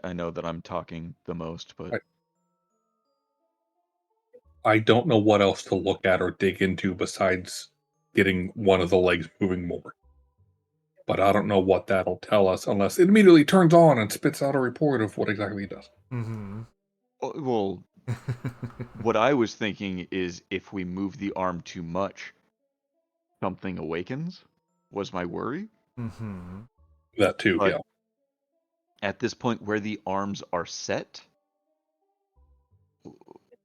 I know that I'm talking the most, but I don't know what else to look at or dig into besides getting one of the legs moving more. But I don't know what that'll tell us unless it immediately turns on and spits out a report of what exactly it does. Mm-hmm. well, what I was thinking is if we move the arm too much, something awakens. Was my worry. Mm-hmm. That too, But yeah. at this point where the arms are set,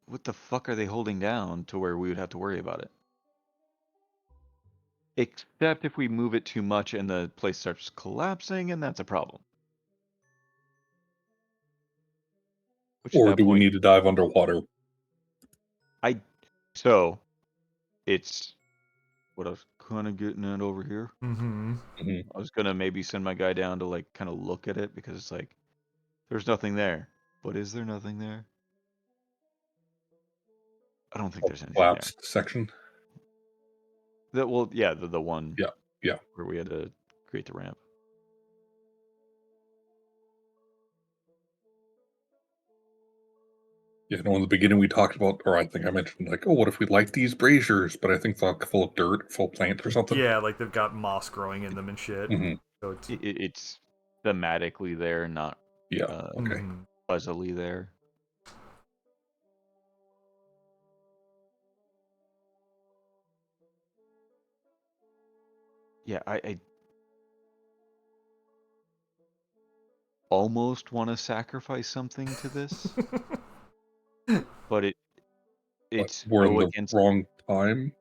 what the fuck are they holding down to where we would have to worry about it? Except if we move it too much and the place starts collapsing, and that's a problem. Which at Or that do we point, need to dive underwater? so it's what I was kind of getting at over here. Mm-hmm. Mhm. I was gonna maybe send my guy down to like kind of look at it because it's like there's nothing there. But is there nothing there? I don't think there's anything there. Collapsed section? Yeah, the one Yeah, yeah. where we had to create the ramp. Yeah, no, in the beginning we talked about, or I think I mentioned, like, oh, what if we light these braziers? But I think they're full of dirt, full of plants or something. Yeah, like they've got moss growing in them and shit. Mhm. So it's It's thematically there, not Yeah, uh, okay. Mhm. fuzzily there. Yeah, I almost want to sacrifice something to this, but But it's we're in go the against. wrong time.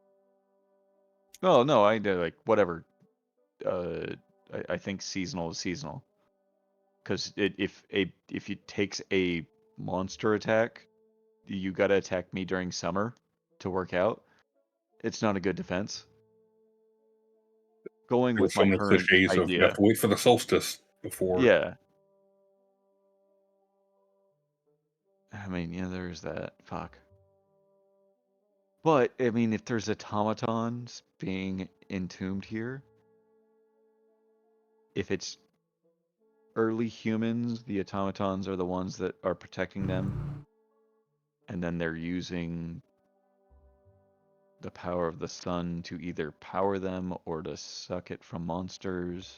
Oh no, I like whatever. Uh, I think seasonal is seasonal because if it takes a monster attack, you gotta attack me during summer to work out. It's not a good defense. Going There's with so my many current cliches of you have idea, to wait for the solstice before. yeah. I mean, yeah, there's that. Fuck. But I mean, if there's automatons being entombed here, if it's early humans, the automatons are the ones that are protecting them, and then they're using the power of the sun to either power them or to suck it from monsters.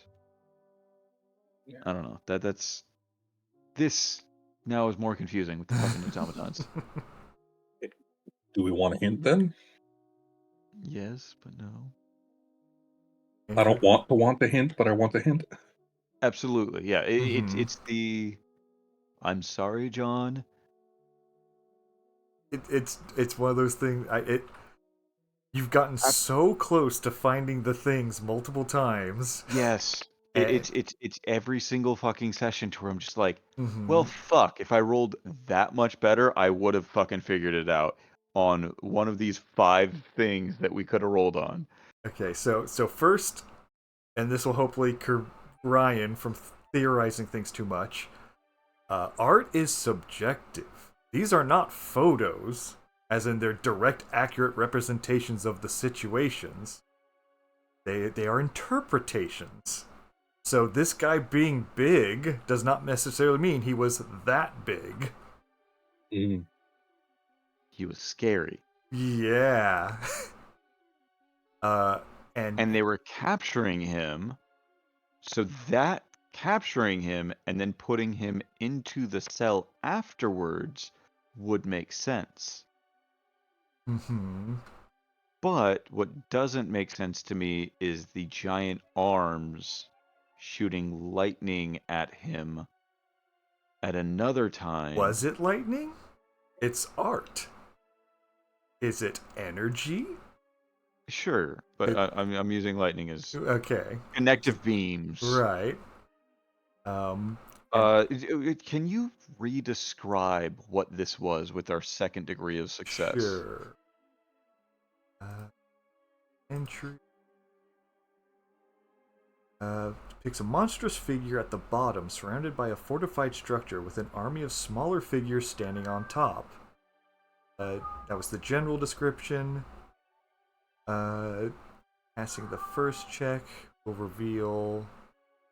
I don't know. That's this now is more confusing with the fucking automatons. Do we want a hint then? Yes, but no. I don't want the hint, but I want the hint. Absolutely, yeah. Mhm. It's the I'm sorry, John. It's one of those things. You've gotten so close to finding the things multiple times. Yes. And, It's every single fucking session to where I'm just like, well, mhm. fuck. If I rolled that much better, I would have fucking figured it out on one of these 5 things that we could have rolled on. Okay, so first, and this will hopefully curb Ryan from theorizing things too much. Art is subjective. These are not photos, as in they're direct, accurate representations of the situations. They are interpretations. So this guy being big does not necessarily mean he was that big. Mm. He was scary. Yeah. uh, And and they were capturing him. So that capturing him and then putting him into the cell afterwards would make sense. mhm. But what doesn't make sense to me is the giant arms shooting lightning at him at another time. Was it lightning? It's art. Is it energy? Sure, but It, I'm using lightning as okay. connective beams. Right. And Can you re-describe what this was with our second degree of success? sure. Entry. Depicts a monstrous figure at the bottom, surrounded by a fortified structure with an army of smaller figures standing on top. That was the general description. Uh, Passing the first check will reveal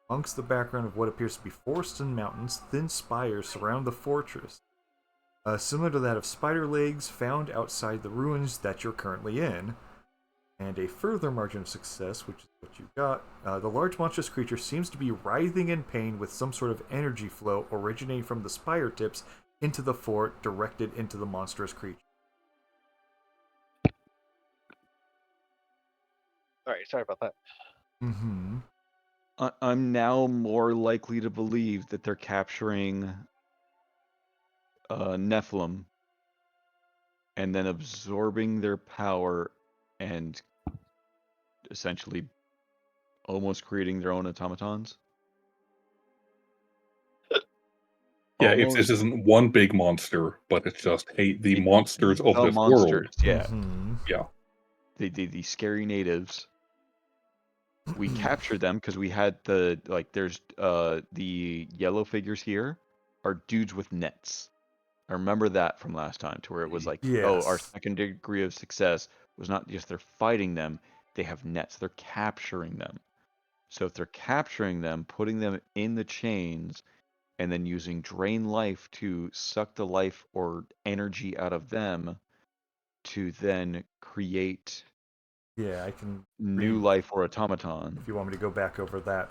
Amongst the background of what appears to be forests and mountains, thin spires surround the fortress, similar to that of spider legs found outside the ruins that you're currently in. And a further margin of success, which is what you got, the large monstrous creature seems to be writhing in pain with some sort of energy flow originating from the spire tips into the fort, directed into the monstrous creature. Alright, sorry about that. Mm-hmm. I'm now more likely to believe that they're capturing Nephilim and then absorbing their power and essentially almost creating their own automatons. Yeah, if this Almost isn't one big monster, but it's just, hey, the monsters of the this world. monsters, yeah. Mm-hmm. Yeah. The scary natives. We captured them because we had there's the yellow figures here are dudes with nets. I remember that from last time, to where it was like, oh, our Yes. second degree of success was not just they're fighting them, they have nets, they're capturing them. So if they're capturing them, putting them in the chains, and then using drain life to suck the life or energy out of them to then create Yeah, I can new read life or automaton. if you want me to go back over that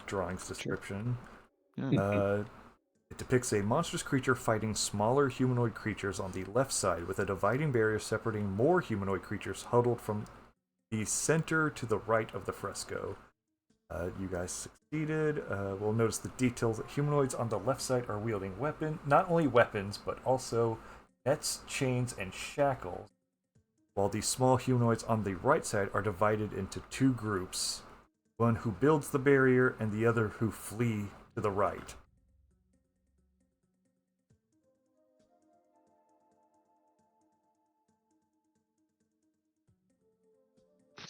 drawing's description. Yeah. It depicts a monstrous creature fighting smaller humanoid creatures on the left side, with a dividing barrier separating more humanoid creatures huddled from the center to the right of the fresco. You guys succeeded. We'll notice the details that humanoids on the left side are wielding not only weapons, but also nets, chains, and shackles, while the small humanoids on the right side are divided into two groups, one who builds the barrier and the other who flee to the right.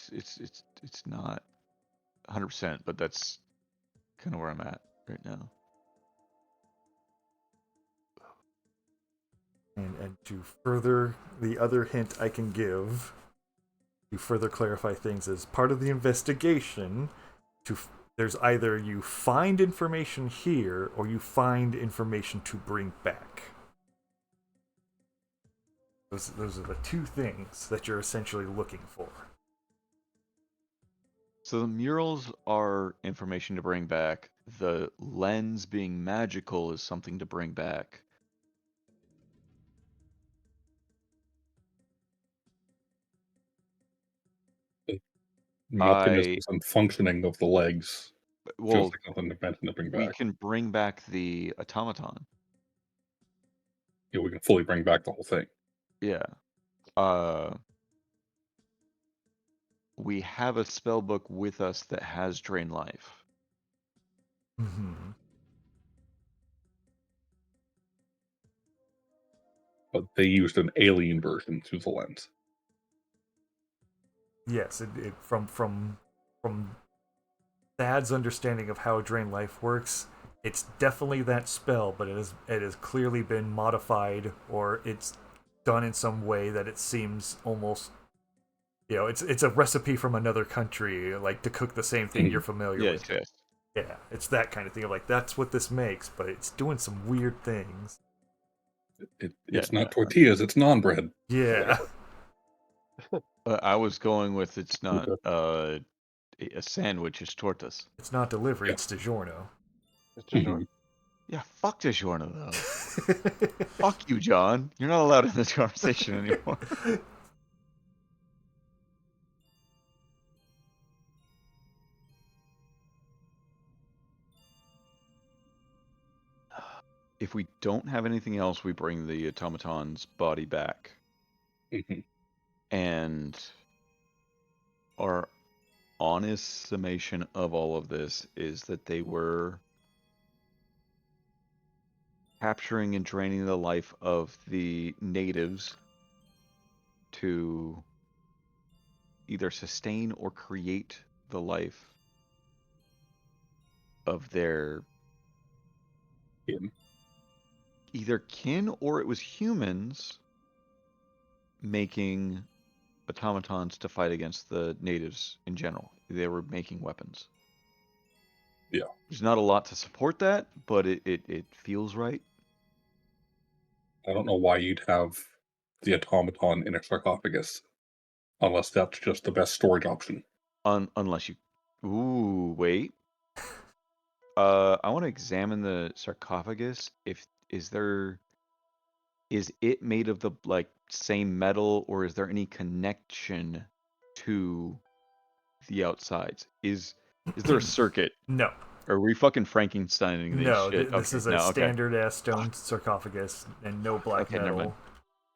It's not 100%, but that's kind of where I'm at right now. And to further, the other hint I can give to further clarify things is part of the investigation. There's either you find information here or you find information to bring back. Those are the two things that you're essentially looking for. So the murals are information to bring back. The lens being magical is something to bring back. Mechanisms and functioning of the legs. Well, Feels like nothing to mention to bring we back. can bring back the automaton. Yeah, we can fully bring back the whole thing. Yeah. We have a spell book with us that has drain life. Mm-hmm. But they used an alien version through the lens. Yes, from Thad's understanding of how drain life works, it's definitely that spell, but it has clearly been modified, or it's done in some way that it seems almost, it's a recipe from another country, like to cook the same thing you're familiar with. Yes. Yeah, it's that kind of thing of like, that's what this makes, but it's doing some weird things. It's not tortillas, it's non bread. Yeah. I was going with it's not a sandwich, it's tortas. It's not delivery, Yeah. it's DiGiorno. It's DiGiorno. Yeah, fuck DiGiorno though. Fuck you, John. You're not allowed in this conversation anymore. If we don't have anything else, we bring the automaton's body back. And our honest summation of all of this is that they were capturing and draining the life of the natives to either sustain or create the life of their either kin, or it was humans making automatons to fight against the natives in general. They were making weapons. Yeah. There's not a lot to support that, but it feels right. I don't know why you'd have the automaton in a sarcophagus, unless that's just the best storage option. Unless you... Ooh, wait. I want to examine the sarcophagus. Is it made of the like same metal, or is there any connection to the outsides? Is there a circuit? No. Are we fucking Frankensteining these No, shit? this Okay, is a no, okay. standard ass stone sarcophagus and no black Okay, never mind. metal.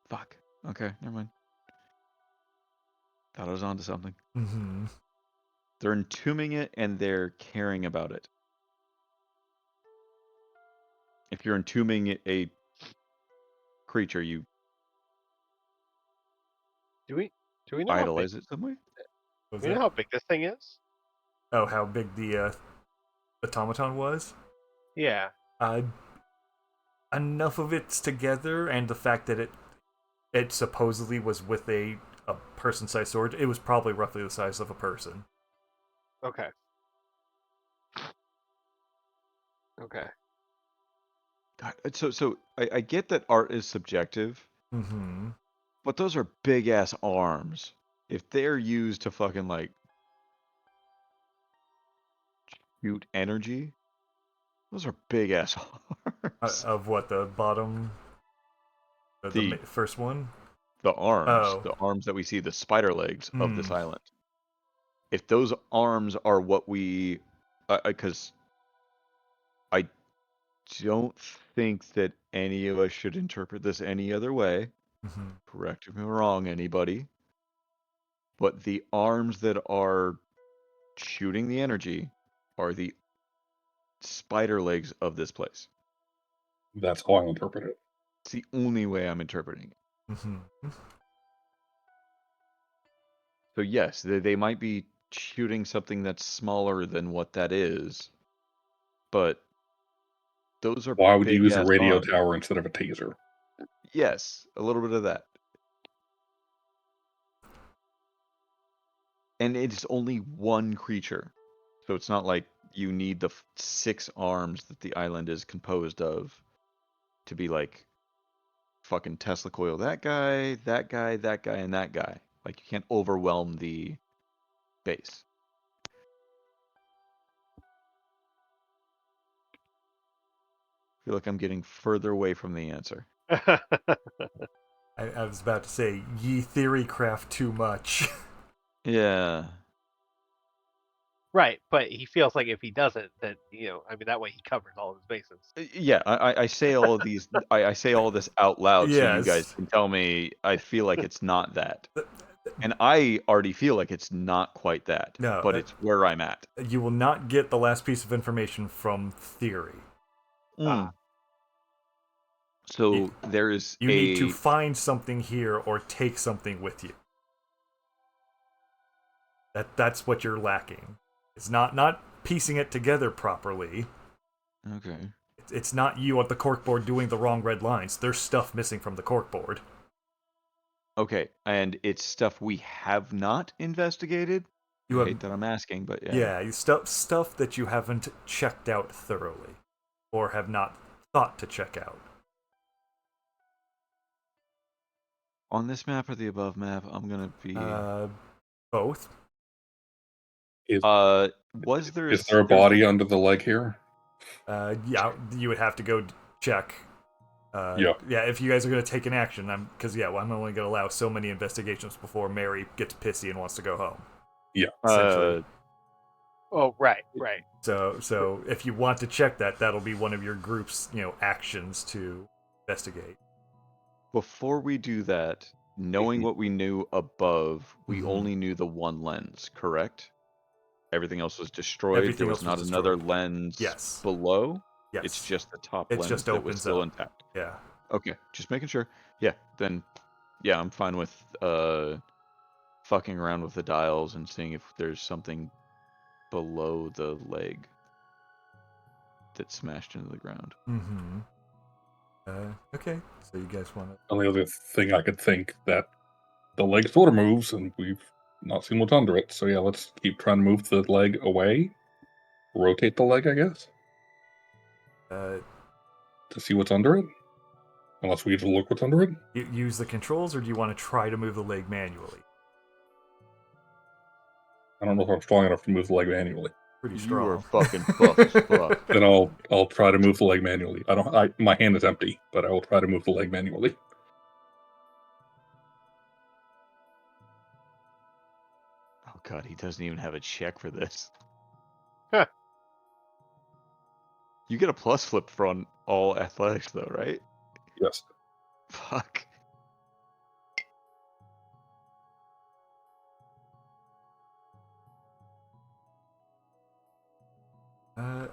Fuck. Okay, never mind. Thought I was onto something. Mm-hmm. They're entombing it and they're caring about it. If you're entombing a creature, you Do we know how big? idolize it some way? What was Do we know that? how big this thing is? Oh, how big the automaton was? Yeah. Enough of it's together, and the fact that it supposedly was with a person-sized sword, it was probably roughly the size of a person. Okay. Okay. God, so I get that art is subjective, Mm-hmm. but those are big ass arms. If they're used to fucking like shoot energy, those are big ass arms. Of what, the bottom, The first one? the arms, Oh. the arms that we see, the spider legs of this Hmm. island. If those arms are what we, because I don't think that any of us should interpret this any other way. Mm-hmm. Correct me if I'm wrong, anybody. But the arms that are shooting the energy are the spider legs of this place. That's how I interpret it. It's the only way I'm interpreting it. Mm-hmm. So yes, they might be shooting something that's smaller than what that is, but those are Why would you big use a ass radio arms. tower instead of a taser? Yes, a little bit of that. And it's only one creature. So it's not like you need the 6 arms that the island is composed of to be like fucking Tesla coil that guy, that guy, that guy, and that guy. Like you can't overwhelm the base. I feel like I'm getting further away from the answer. I was about to say, ye theory craft too much. Yeah. Right, but he feels like if he doesn't, then I mean that way he covers all of his bases. Yeah, I say all of these I say all this out loud so you guys Yes. can tell me I feel like it's not that. And I already feel like it's not quite that. No, But it's where I'm at. You will not get the last piece of information from theory. So there is You need to find something here or take something with you. That's what you're lacking. It's not piecing it together properly. Okay. It's not you at the corkboard doing the wrong red lines. There's stuff missing from the corkboard. Okay, and it's stuff we have not investigated? You I have, hate that I'm asking, but yeah. Yeah, stuff that you haven't checked out thoroughly. Or have not thought to check out. On this map or the above map, I'm gonna be... Both. was there Is there a body under the leg here? Yeah, you would have to go check. Yeah. Yeah, if you guys are going to take an action, I'm only going to allow so many investigations before Mary gets pissy and wants to go home. Yeah. Essentially. Oh, right. So if you want to check that, that'll be one of your group's, actions to investigate. Before we do that, knowing what we knew above, we Mhm. only knew the one lens, correct? Everything else was destroyed. Everything There was else not was another destroyed. lens Yes. below. Yes. It's just the top It lens just that was opens still up. intact. Yeah. Okay, just making sure. Yeah, then yeah, I'm fine with fucking around with the dials and seeing if there's something below the leg that smashed into the ground. Mm-hmm. Okay. So you guys want to... Only other thing I could think that the leg sort of moves, and we've not seen what's under it. So yeah, let's keep trying to move the leg away. rotate the leg, I guess, Uh, to see what's under it. Unless we get to look what's under it. use the controls, or do you want to try to move the leg manually? I don't know if I'm strong enough to move the leg manually. Pretty You strong. are fucking buff as fuck. Then I'll try to move the leg manually. My hand is empty, but I will try to move the leg manually. Oh god, he doesn't even have a check for this. Huh. You get a plus flip from all athletics though, right? Yes. Fuck.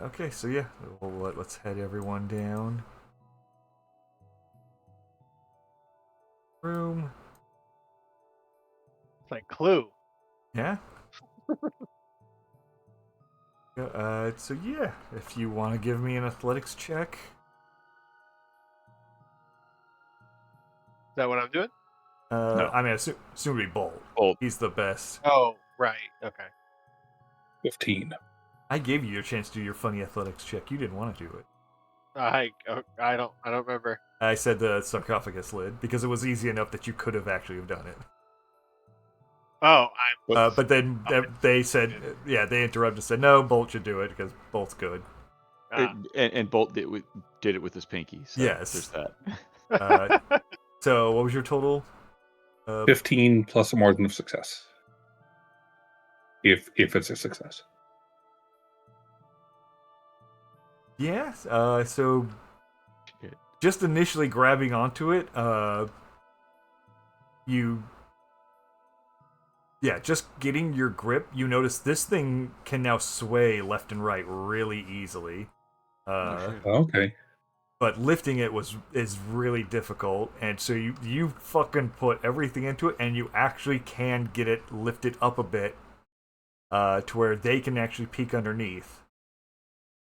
Okay, so yeah, let's head everyone down. Room. It's like Clue. Yeah. So yeah, if you want to give me an athletics check. Is that what I'm doing? No. I mean, assume to be Bolt. Bolt. He's the best. Oh, right. Okay. 15. I gave you a chance to do your funny athletics check. You didn't want to do it. I don't remember. I said the sarcophagus lid because it was easy enough that you could have actually have done it. Oh, But then they said, yeah, they interrupted and said, no, Bolt should do it because Bolt's good. And Bolt did it with his pinky. So Yes. There's that. So what was your total? 15 plus a margin of success. If it's a success. Yeah. So Shit. just initially grabbing onto it, just getting your grip, you notice this thing can now sway left and right really easily. Okay. But lifting it is really difficult, and so you fucking put everything into it, and you actually can get it lifted up a bit, to where they can actually peek underneath.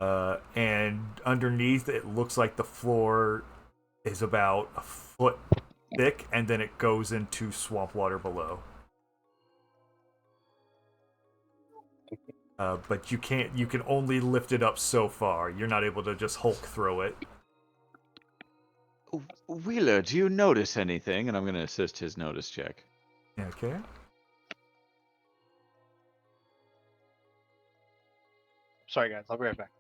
And underneath, it looks like the floor is about a foot thick, and then it goes into swamp water below. But you can only lift it up so far. You're not able to just Hulk throw it. Wheeler, do you notice anything? And I'm going to assist his notice check. Okay. sorry guys. I'll be right back.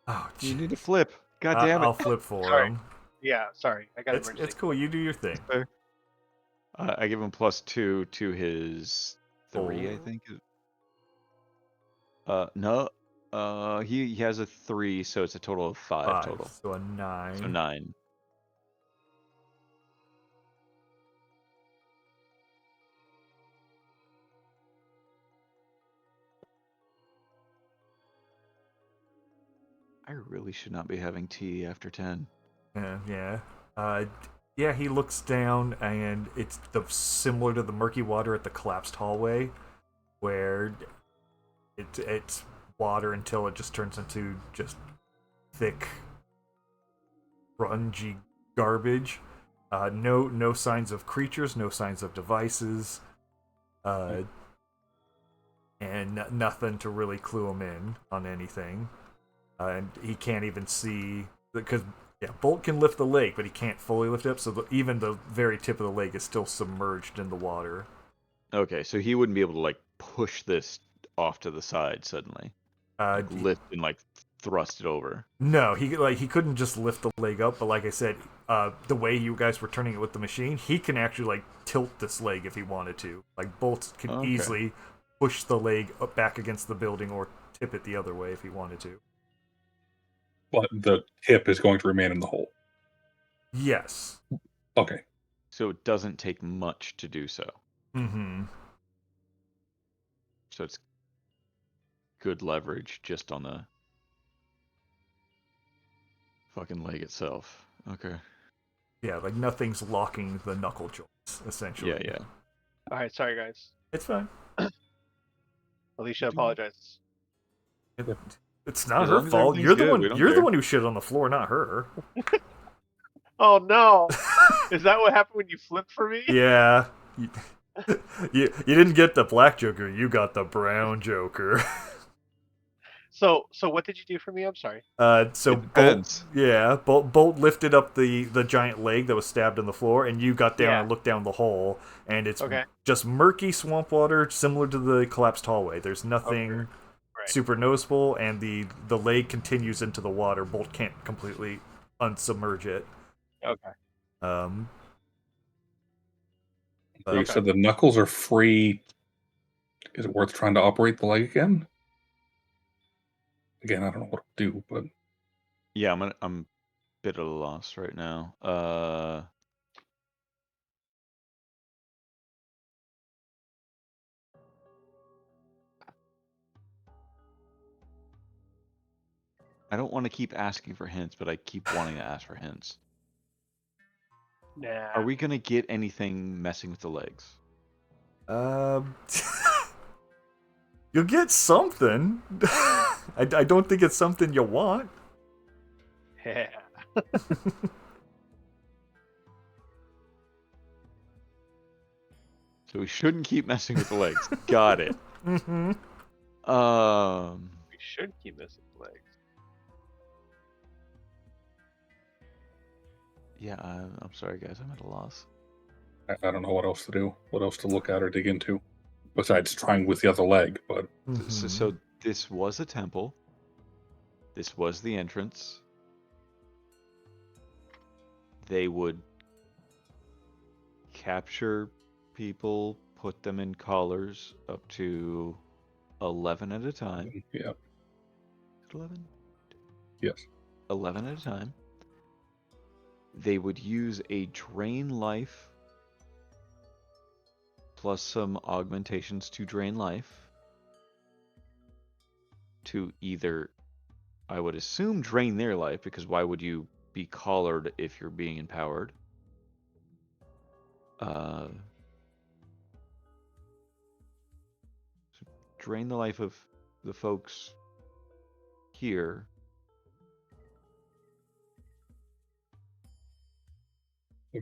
Oh, You jeez. need to flip. God damn it. I'll flip for Sorry. him. Yeah, sorry. I got It's emergency. cool. You do your thing. I give him +2 to his 3, I Oh. think. No. He has a 3, so it's a total of 5 total. So a 9. So 9. I really should not be having tea after 10. Yeah. Yeah, he looks down, and it's similar to the murky water at the collapsed hallway, where it's water until it just turns into just thick, grungy garbage. No signs of creatures, no signs of devices, and nothing to really clue him in on anything. And he can't even see, because Bolt can lift the leg, but he can't fully lift it up, so even the very tip of the leg is still submerged in the water. Okay, so he wouldn't be able to push this off to the side suddenly. Lift and thrust it over. No, he couldn't just lift the leg up, but like I said, the way you guys were turning it with the machine, he can actually tilt this leg if he wanted to. Bolt can easily push the leg up back against the building or tip it the other way if he wanted to. But the tip is going to remain in the hole. Yes. Okay. So it doesn't take much to do so. Mm-hmm. So it's good leverage just on the fucking leg itself. Okay. Yeah, nothing's locking the knuckle joints, essentially. Yeah. All right, sorry guys. It's fine. Alicia apologizes. It's not As her long as fault. everything's You're the good, one. we don't You're the care. one who shit on the floor, not her. Oh no! Is that what happened when you flipped for me? Yeah. You didn't get the black Joker. You got the brown Joker. So what did you do for me? I'm sorry. So It depends. Bolt lifted up the giant leg that was stabbed in the floor, and you got down Yeah. and looked down the hole, and it's Okay. just murky swamp water, similar to the collapsed hallway. There's nothing Right. super noticeable, and the leg continues into the water. Bolt can't completely unsubmerge it. Okay. Um, So you Okay. said the knuckles are free. Is it worth trying to operate the leg again? Again, I don't know what to do, but Yeah, I'm a bit at a loss right now. I don't want to keep asking for hints, but I keep wanting to ask for hints. Nah. Are we gonna get anything messing with the legs? um, you'll get something. I don't think it's something you want. Yeah. So we shouldn't keep messing with the legs. Got it. Mm-hmm. We should keep missing legs. Yeah, I'm sorry, guys. I'm at a loss. I don't know what else to do, what else to look at or dig into, besides trying with the other leg. But So this was a temple. This was the entrance. They would capture people, put them in collars up to 11 at a time. yeah, 11? yes, 11 at a time. They would use a drain life plus some augmentations to drain life to either, I would assume, drain their life, because why would you be collared if you're being empowered? So drain the life of the folks here.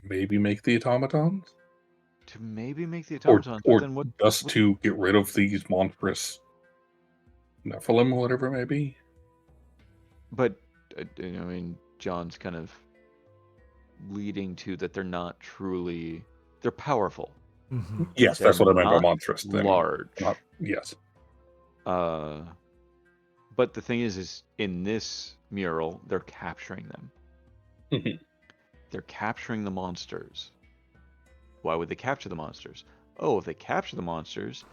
maybe make the automatons, To maybe make the or automatons, but then what? just to get rid of these monstrous Nephilim, whatever it may be. But I mean, John's kind of leading to that they're not truly. They're powerful. Mm-hmm. Yes, They're that's what I meant by not monstrous. large. Yes. But the thing is in this mural, they're capturing them. Mhm. They're capturing the monsters. Why would they capture the monsters? Oh, if they capture the monsters,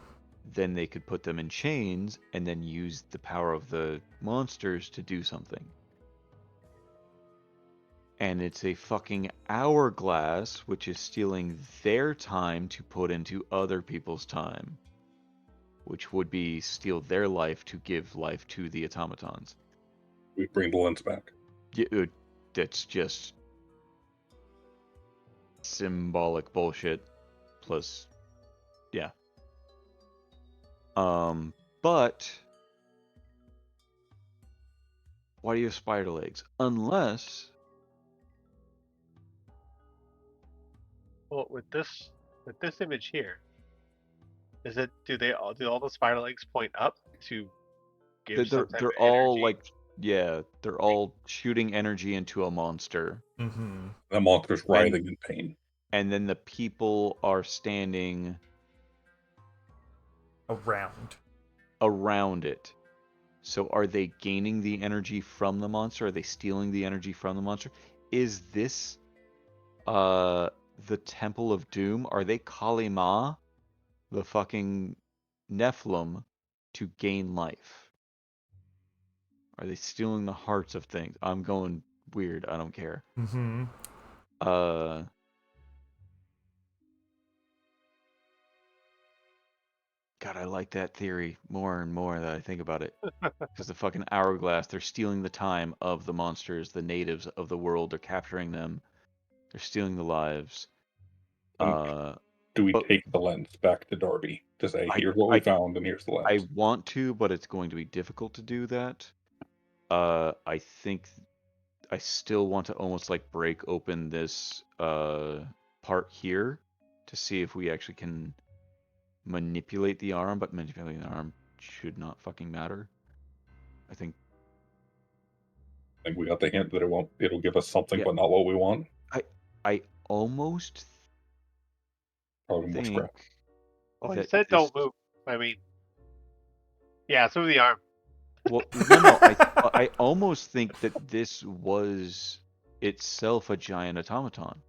then they could put them in chains and then use the power of the monsters to do something. And it's a fucking hourglass, which is stealing their time to put into other people's time, which would be steal their life to give life to the automatons. We bring the lens back. Yeah, that's just symbolic bullshit. Plus, yeah. But why do you have spider legs? Unless Well, with this image here, is it? Do all the spider legs point up to give some type they're of all energy? like, yeah, they're all shooting energy into a monster. Mm-hmm. The monster's writhing in pain. And then the people are standing around it. So are they gaining the energy from the monster? Are they stealing the energy from the monster? Is this the Temple of Doom? Are they Kali Ma, the fucking Nephilim, to gain life? Are they stealing the hearts of things? I'm going weird. I don't care. Mm-hmm. God, I like that theory more and more that I think about it. Because the fucking hourglass, they're stealing the time of the monsters, the natives of the world. They're capturing them. They're stealing the lives. Do we take the lens back to Darby to say, here's what we found and here's the lens? I want to, but it's going to be difficult to do that. I think I still want to almost like break open this part here to see if we actually can manipulate the arm, but manipulating the arm should not fucking matter. I think I think we got the hint that it'll give us something, Yeah. but not what we want. I almost Probably more think scrap. Well, he that said this, don't move. I mean, yeah, it's move the arm. well, no, I almost think that this was itself a giant automaton.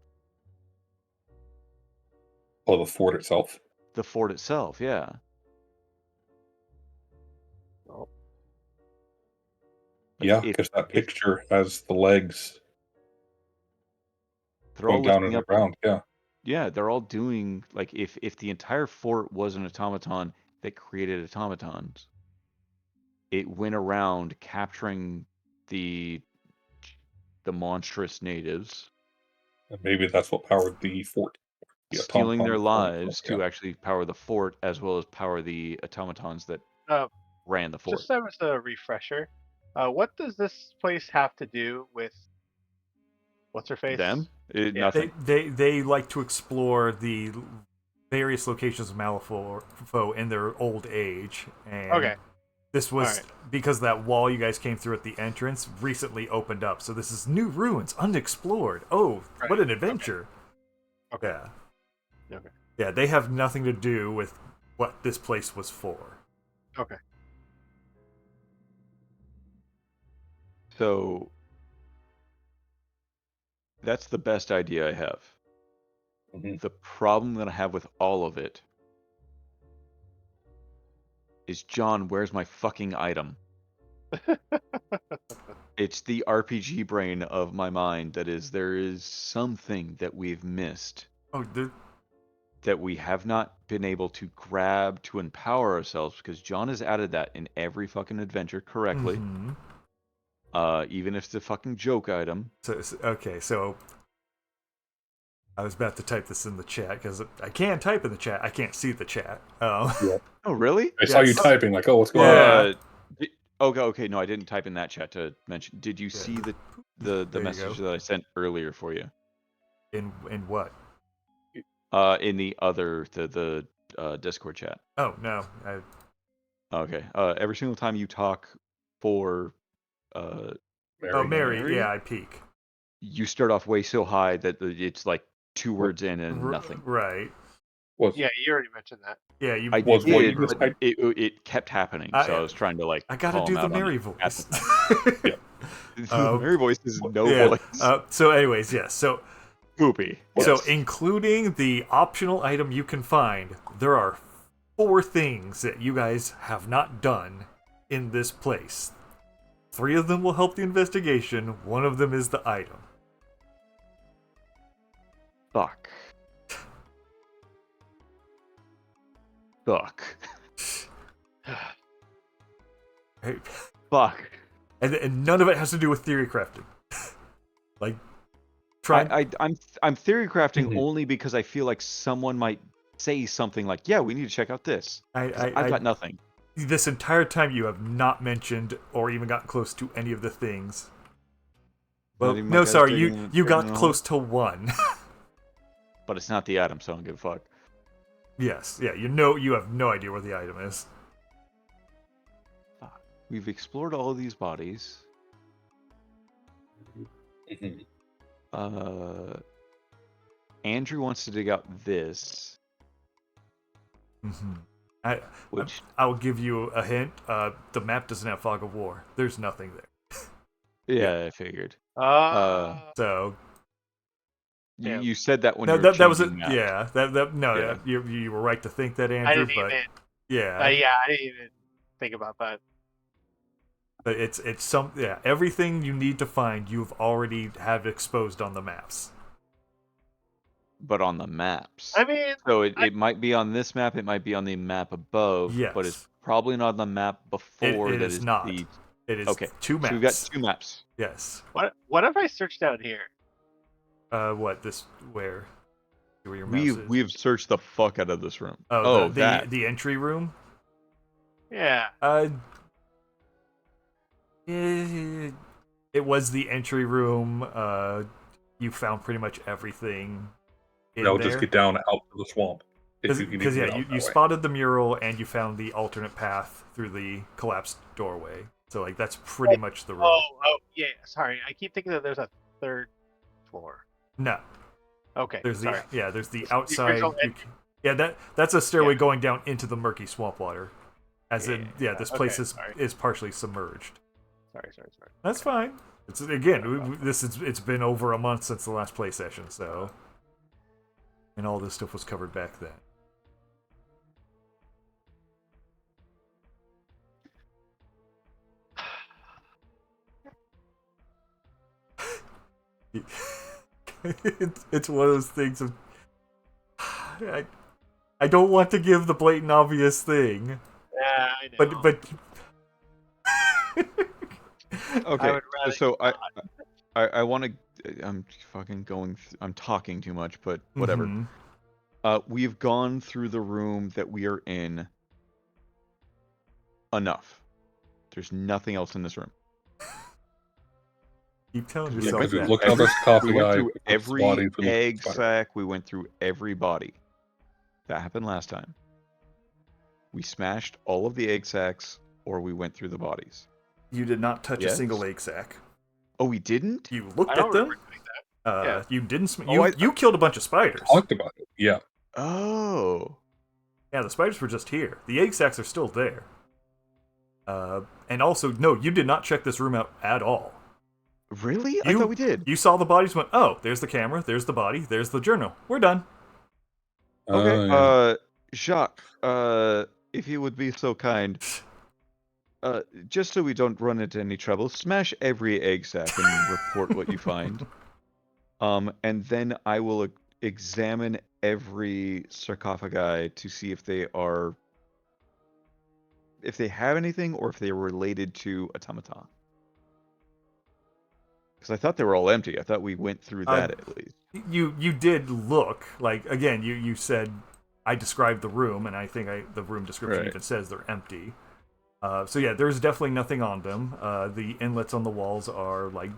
Oh, the fort itself. The fort itself, yeah. Oh, Like, Yeah, if because that picture has the legs they're all going down lifting and up, around. Yeah. yeah, they're all doing like if the entire fort was an automaton that created automatons, it went around capturing the monstrous natives, And maybe that's what powered the fort. The stealing their automaton fort lives itself, to actually power the fort as well as power the automatons that Uh, ran the fort. just as a refresher, what does this place have to do with what's her face? Them? Yeah. Nothing. They like to explore the various locations of Malifaux in their old age, and Okay. this was Alright. because that wall you guys came through at the entrance recently opened up. So this is new ruins, unexplored. Oh, Right. what an adventure! Okay. Yeah, Okay. yeah. They have nothing to do with what this place was for. Okay. So that's the best idea I have. Mhm. The problem that I have with all of it is, John, where's my fucking item? It's the RPG brain of my mind that is, there is something that we've missed Oh, that we have not been able to grab to empower ourselves, because John has added that in every fucking adventure correctly. mhm. Even if it's a fucking joke item. Okay, so I was about to type this in the chat because I can type in the chat. I can't see the chat. Yeah. Oh, really? I saw you Yes. typing, like, oh, what's going Yeah. on? Okay, no, I didn't type in that chat to mention. Did you Yeah. see the There you message go. that I sent earlier for you? In what? In the other the Discord chat. Oh no, Okay. Every single time you talk for Mary. Mary? Yeah, I peek. you start off way so high that it's like 2 words in and nothing. Right. Was Yeah, you already mentioned that. Yeah, you. I Was what did, you just but typed? it kept happening, so I was trying to like I gotta call do him the out on Mary it at voice. the time. Yeah. The Mary voice is no Yeah. voice. So, anyways, yes. So, Poopy. so Yes. including the optional item you can find, there are 4 things that you guys have not done in this place. 3 of them will help the investigation. 1 of them is the item. Fuck. Fuck. Hey, Fuck. and none of it has to do with theory crafting. Like, try. I'm theory crafting Mhm. only because I feel like someone might say something like, "Yeah, we need to check out this." 'Cause I've got nothing. This entire time you have not mentioned or even gotten close to any of the things. Not Well, even my no, guys sorry, digging you got in a close to 1. But it's not the item, so I don't give a fuck. Yes, yeah, you have no idea where the item is. We've explored all of these bodies. Mhm. Andrew wants to dig out this, Mm-hmm. which I'll give you a hint. The map doesn't have fog of war. There's nothing there. yeah, I figured. So You Damn. you said that when no, you were that was it. changing maps. Yeah, Yeah. you were right to think that, I Andrew. didn't But even. yeah, I didn't even think about that. but it's everything you need to find you've already have exposed on the maps. But on the maps. I mean, So it might be on this map, it might be on the map above, but it's Yes, probably not on the map before it that is is not. the. It is Okay, 2 maps. so we've got 2 maps. Yes. what if I search down here? What this where? Where your mouse is? We've searched the fuck out of this room. Oh, That. the entry room. Yeah. It was the entry room. You found pretty much everything in Now there. just get down out to the swamp. If you can Because even yeah, get out you that way. spotted the mural and you found the alternate path through the collapsed doorway. So like that's pretty much the room. Oh, yeah. Sorry, I keep thinking that there's a third floor. No, Okay, there's sorry. there's the The outside. original That's a stairway Yeah. going down into the murky swamp water. As in, this place sorry. is partially submerged. Sorry. That's fine. It's again, it's been over a month since the last play session, so, and all this stuff was covered back then. It's one of those things of I don't want to give the blatant obvious thing, Yeah, I know. but Okay, would rather so I want to. I'm fucking going. I'm talking too much, but whatever. Mhm. We've gone through the room that we are in. Enough. There's nothing else in this room. Keep telling Yeah, yourself because we that. looked at the coffee We went guy, through we looked at every bodies, we looked at egg spider. sack. We went through every body. That happened last time. We smashed all of the egg sacks, or we went through the bodies. You did not touch a Yes? single egg sack. Oh, we didn't? You I looked don't at them. remember doing that. Yeah. You didn't. Oh, You killed a bunch of spiders. Talked about it. Yeah. Oh. Yeah, the spiders were just here. The egg sacs are still there. And also, no, you did not check this room out at all. Really? I You- thought we did. You saw the bodies, went, oh, there's the camera, there's the body, there's the journal. We're done. Okay. Yeah. Jacques, if you would be so kind, just so we don't run into any trouble, smash every egg sack and report what you find. And then I will examine every sarcophagi to see if they have anything or if they are related to automaton. Because I thought they were all empty. I thought we went through that at least. You did look, like, again, you said, I described the room, and I think the room description Right. even says they're empty. So yeah, there's definitely nothing on them. The inlets on the walls are like,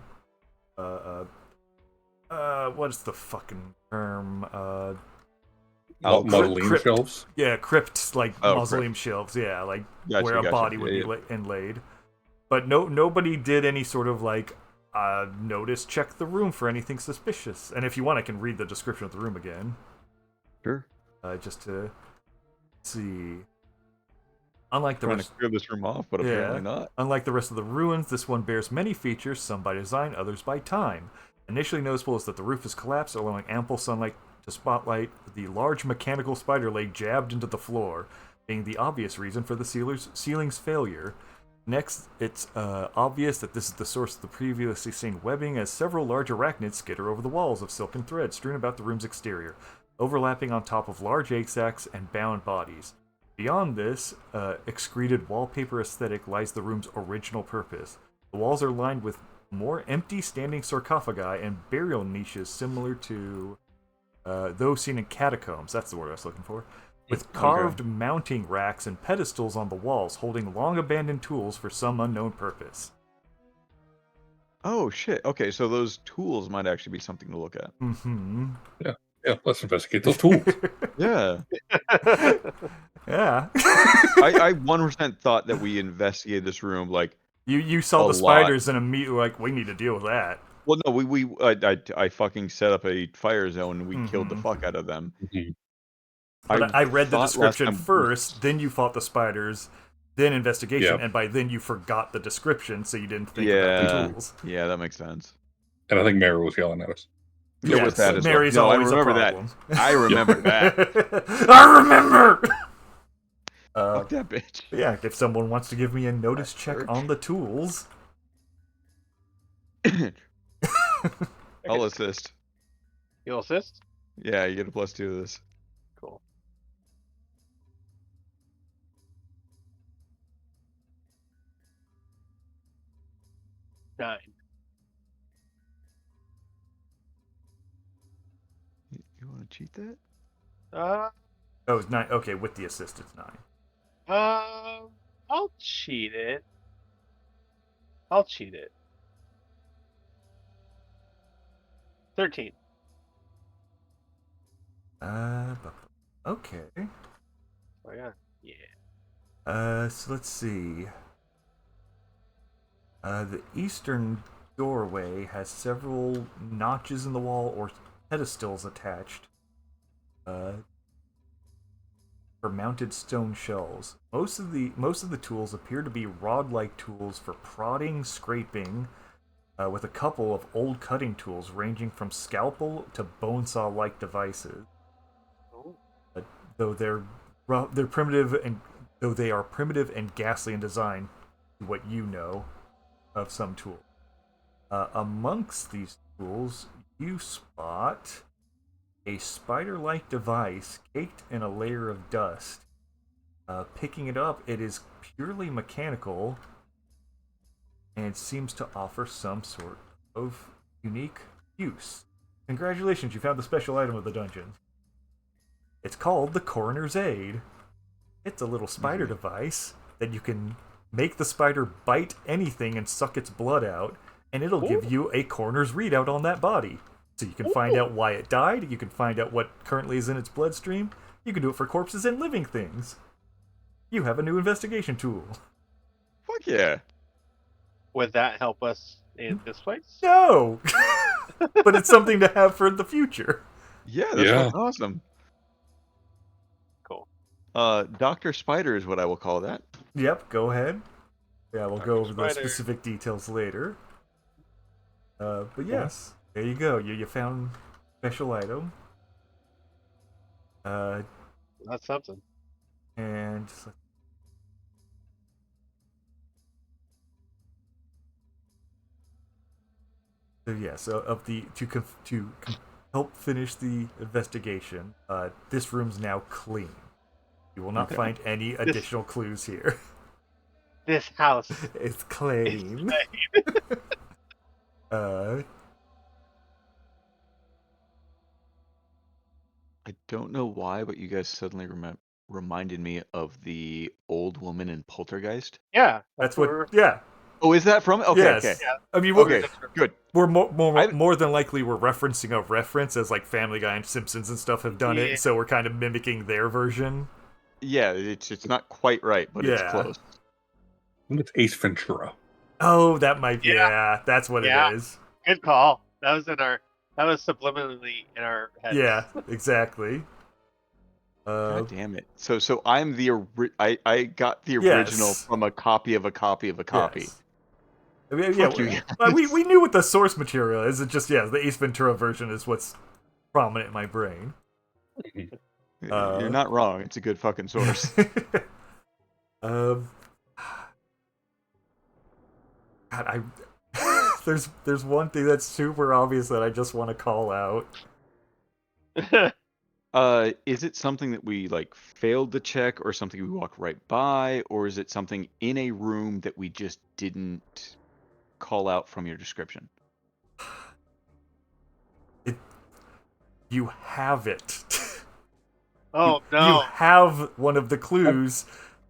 what's the fucking term? Mausoleum crypt. shelves. Yeah, crypt, like Oh, mausoleum shelves. Yeah, like Gotcha, where a gotcha. body would Yeah, be inlaid. But nobody did any sort of like notice, check the room for anything suspicious. And if you want, I can read the description of the room again, Sure. just to see. Unlike the Trying to rest, clear this room off, but apparently not. Unlike the rest of the ruins, this one bears many features, some by design, others by time. Initially noticeable is that the roof is collapsed, allowing ample sunlight to spotlight the large mechanical spider leg jabbed into the floor, being the obvious reason for the ceiling's failure. Next, it's obvious that this is the source of the previously seen webbing, as several large arachnids skitter over the walls of silken thread strewn about the room's exterior, overlapping on top of large egg sacs and bound bodies. Beyond this, excreted wallpaper aesthetic lies the room's original purpose. The walls are lined with more empty standing sarcophagi and burial niches similar to those seen in catacombs, that's the word I was looking for, with carved mounting racks and pedestals on the walls holding long abandoned tools for some unknown purpose. Oh shit. Okay, so those tools might actually be something to look at. Mm-hmm. Yeah, let's investigate those tools. Yeah. Yeah. I 1% thought that we investigated this room like You saw A the lot. spiders and immediately like, we need to deal with that. well no I fucking set up a fire zone and we killed the Mhm. fuck out of them. Mhm. But I read the thought last description time- first, then you fought the spiders, then investigation, Yeah. and by then you forgot the description, so you didn't think Yeah. about the tools. Yeah, that makes sense. And I think Mary was yelling at us. There was Yes, that as well. Mary's No, I always remember a that. problem. I remember that. I remember! Fuck that bitch. Yeah, if someone wants to give me a notice check hurt. on the tools. I'll assist. You'll assist? Yeah, you get a +2 to this. Cool. Nine. You want to cheat that? Oh, it's 9. Okay, with the assist, it's 9. I'll cheat it. I'll cheat it. 13. Okay. Oh yeah. Yeah. So let's see. The eastern doorway has several notches in the wall or pedestals attached for mounted stone shelves. Most of the tools appear to be rod-like tools for prodding, scraping, with a couple of old cutting tools ranging from scalpel to bone saw-like devices. Though they're primitive and though they are primitive and ghastly in design, what you know of some tools. Amongst these tools, you spot a spider-like device caked in a layer of dust. Picking it up, it is purely mechanical and seems to offer some sort of unique use. Congratulations, you found the special item of the dungeon. It's called the Coroner's Aid. It's a little spider device that you can make the spider bite anything and suck its blood out, and it'll give you a coroner's readout on that body. So you can find out why it died, you can find out what currently is in its bloodstream, you can do it for corpses and living things. You have a new investigation tool. Fuck yeah. Would that help us in this place? No! But it's something to have for the future. Yeah, that's Yeah. fucking awesome. Cool. Dr. Spider is what I will call that. Yep, go ahead. Yeah, we'll go over those Spider. specific details later. But yes, there you go. You found special item. That's something. And so yeah, so of the to help finish the investigation, this room's now clean. You will not find any additional clues here. This house. It's clean. I don't know why, but you guys suddenly reminded me of the old woman in Poltergeist. Yeah. That's what. what. Yeah. Oh, is that from? Okay, Yes. okay. Yeah. I mean, Okay, good. we're more than likely we're referencing a reference as like Family Guy and Simpsons and stuff have done Yeah. it, so we're kind of mimicking their version. Yeah, it's not quite right, but it's Yeah. close. I think it's Ace Ventura. Oh, that might be. Yeah. Yeah, that's what Yeah. it is. Good call. That was subliminally in our heads. Yeah, exactly. God damn it! So I'm I got the Yes. original from a copy of a copy of a copy. Yes. I mean, Fuck yeah, you we knew what the source material is. It just the Ace Ventura version is what's prominent in my brain. You're not wrong. It's a good fucking source. God, there's one thing that's super obvious that I just want to call out. Is it something that we like failed to check, or something we walked right by, or is it something in a room that we just didn't call out from your description? You have it. Oh no. You have one of the clues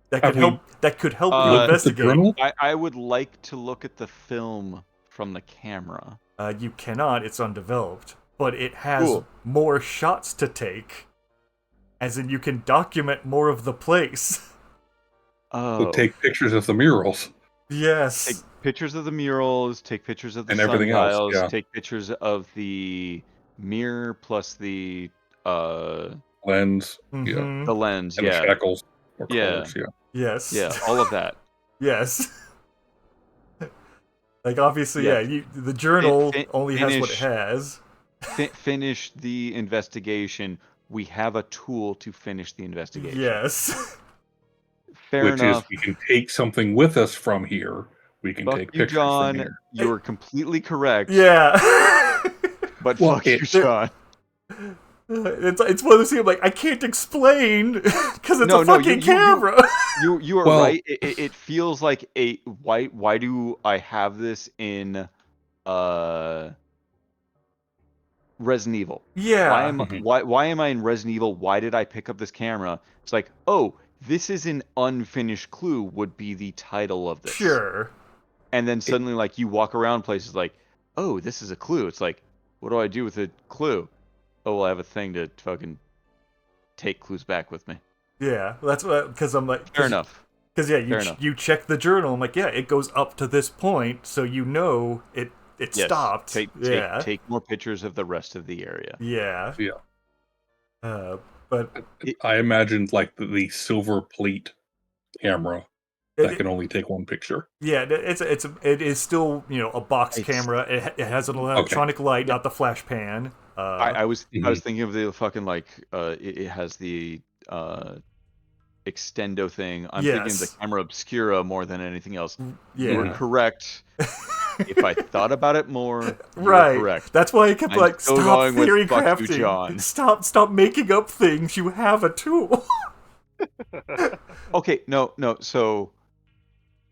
that Have could help you the investigate. journal? I would like to look at the film from the camera. You cannot. It's undeveloped, but it has Cool. more shots to take. As in, you can document more of the place. Oh, So take pictures of the murals. Yes. take pictures of the murals, take pictures of the And everything else, sundials, yeah. take pictures of the mirror plus the Lens, Mhm. the lens, and yeah, shackles. Or Yeah. colors, yeah. Yes. yeah, all of that. Yes. Like obviously, Yeah. the journal only has what it finish- has. Finish the investigation. We have a tool to finish the investigation. Yes. Fair Which enough. is, we can take something with us from here. We can Fuck take you, pictures John. from here. You were completely correct. Yeah. But Well, fuck you, it- John. It's one of those things I'm like, I can't explain because it's No, a no, fucking you- camera. You are Well- right. It feels like a why do I have this in Resident Evil? Yeah. Why am I in Resident Evil? Why did I pick up this camera? It's like, oh, this is an unfinished clue would be the title of this. Sure. And then suddenly like you walk around places like, oh, this is a clue. It's like, what do I do with a clue? Oh, well, I have a thing to fucking take clues back with me. Yeah. That's what because I'm like Fair enough. Because yeah, Fair enough. you check the journal. I'm like, yeah, it goes up to this point, so you know it Yes, stopped. Yeah, take more pictures of the rest of the area. yeah. Yeah. But I imagined like the silver plate camera that can only take one picture. yeah, it is still a box camera. It has an electronic light, not the flash pan. I was thinking of the fucking it has the extendo thing. I'm thinking of the Yes. camera obscura more than anything else. Yeah. You were correct. If I thought about it more, you Right. were correct. That's why I kept I'm still stop going with theory fuck you, crafting. John. Stop making up things. You have a tool. Okay, no. So,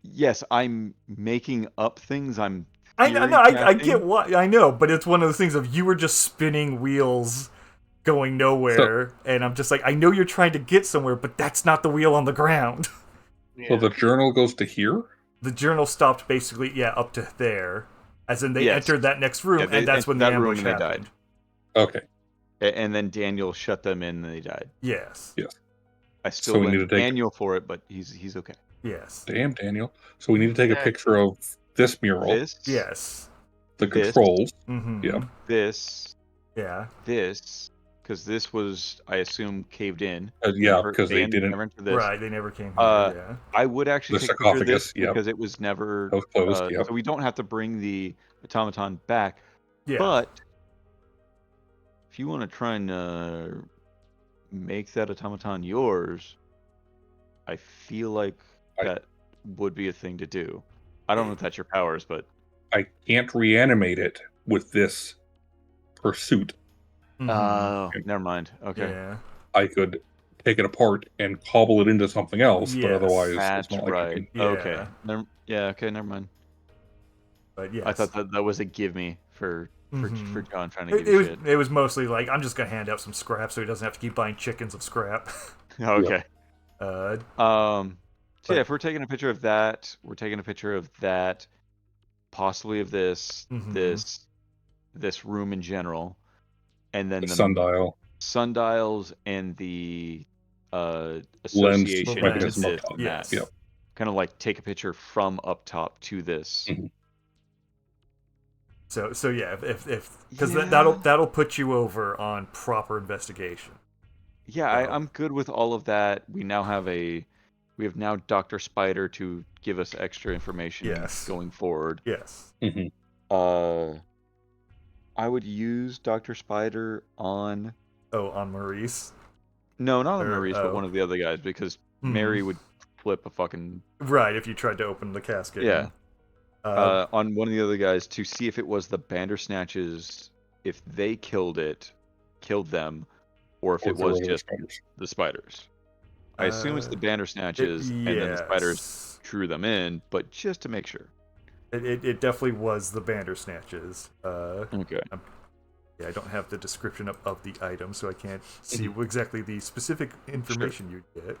yes, I'm making up things. I'm I theory know. I crafting. get what I know, but it's one of those things of you were just spinning wheels, going nowhere, and I'm just like, I know you're trying to get somewhere, but that's not the wheel on the ground. So the journal goes to here? The journal stopped basically, up to there, as in they entered that next room, Yeah, they and that's when the entered that room ambush and they happened. died. Okay. And then Daniel shut them in and they died. Yes. I still So we need blame to take- Daniel for it, but he's okay. Yes. Damn, Daniel. So we need to take a picture of this mural, This, Yes. the this, controls. Mm-hmm. Yeah. this, Yeah. this, because this was, I assume, caved in. Yeah, because they didn't. never entered this. Right. They never came here. Yeah. I would actually The take a picture of this sarcophagus, yep. because it was never That was closed, yep. so we don't have to bring the automaton back. Yeah. But if you want to try and make that automaton yours, I feel like that would be a thing to do. I don't know if that's your powers, but I can't reanimate it with this pursuit. oh, never mind. Okay, Yeah. I could take it apart and cobble it into something else, but Yes. otherwise, that's it's not like I right. can. Yeah. Okay, okay, never mind. But yes. I thought that was a give me for John trying to give It you was shit. it was mostly like, I'm just gonna hand out some scrap so he doesn't have to keep buying chickens of scrap. Okay. Uh, So yeah, if we're taking a picture of that, we're taking a picture of that, possibly of this, Mhm. this room in general, and then The the sundial. sundials and the Lens association to mechanism up this top. and that. Yes. Yep. Kind of like take a picture from up top to this. Mhm. So yeah, if because Yeah. that'll put you over on proper investigation. Yeah, So- I'm good with all of that. We have now Dr. Spider to give us extra information Yes. going forward. Yes. Mhm. I would use Dr. Spider on Oh, on Maurice. no, not on Or- Maurice, but oh. one of the other guys because Mary would flip a fucking Right, if you tried to open the casket. yeah. Um, On one of the other guys to see if it was the Bandersnatches, if they killed them, or if Or it there was were just spiders. the spiders. I assume it's the Bandersnatches, and then the spiders yes. drew them in, but just to make sure. It definitely was the Bandersnatches. Okay. Yeah, I don't have the description of the item, so I can't see exactly the specific information you get.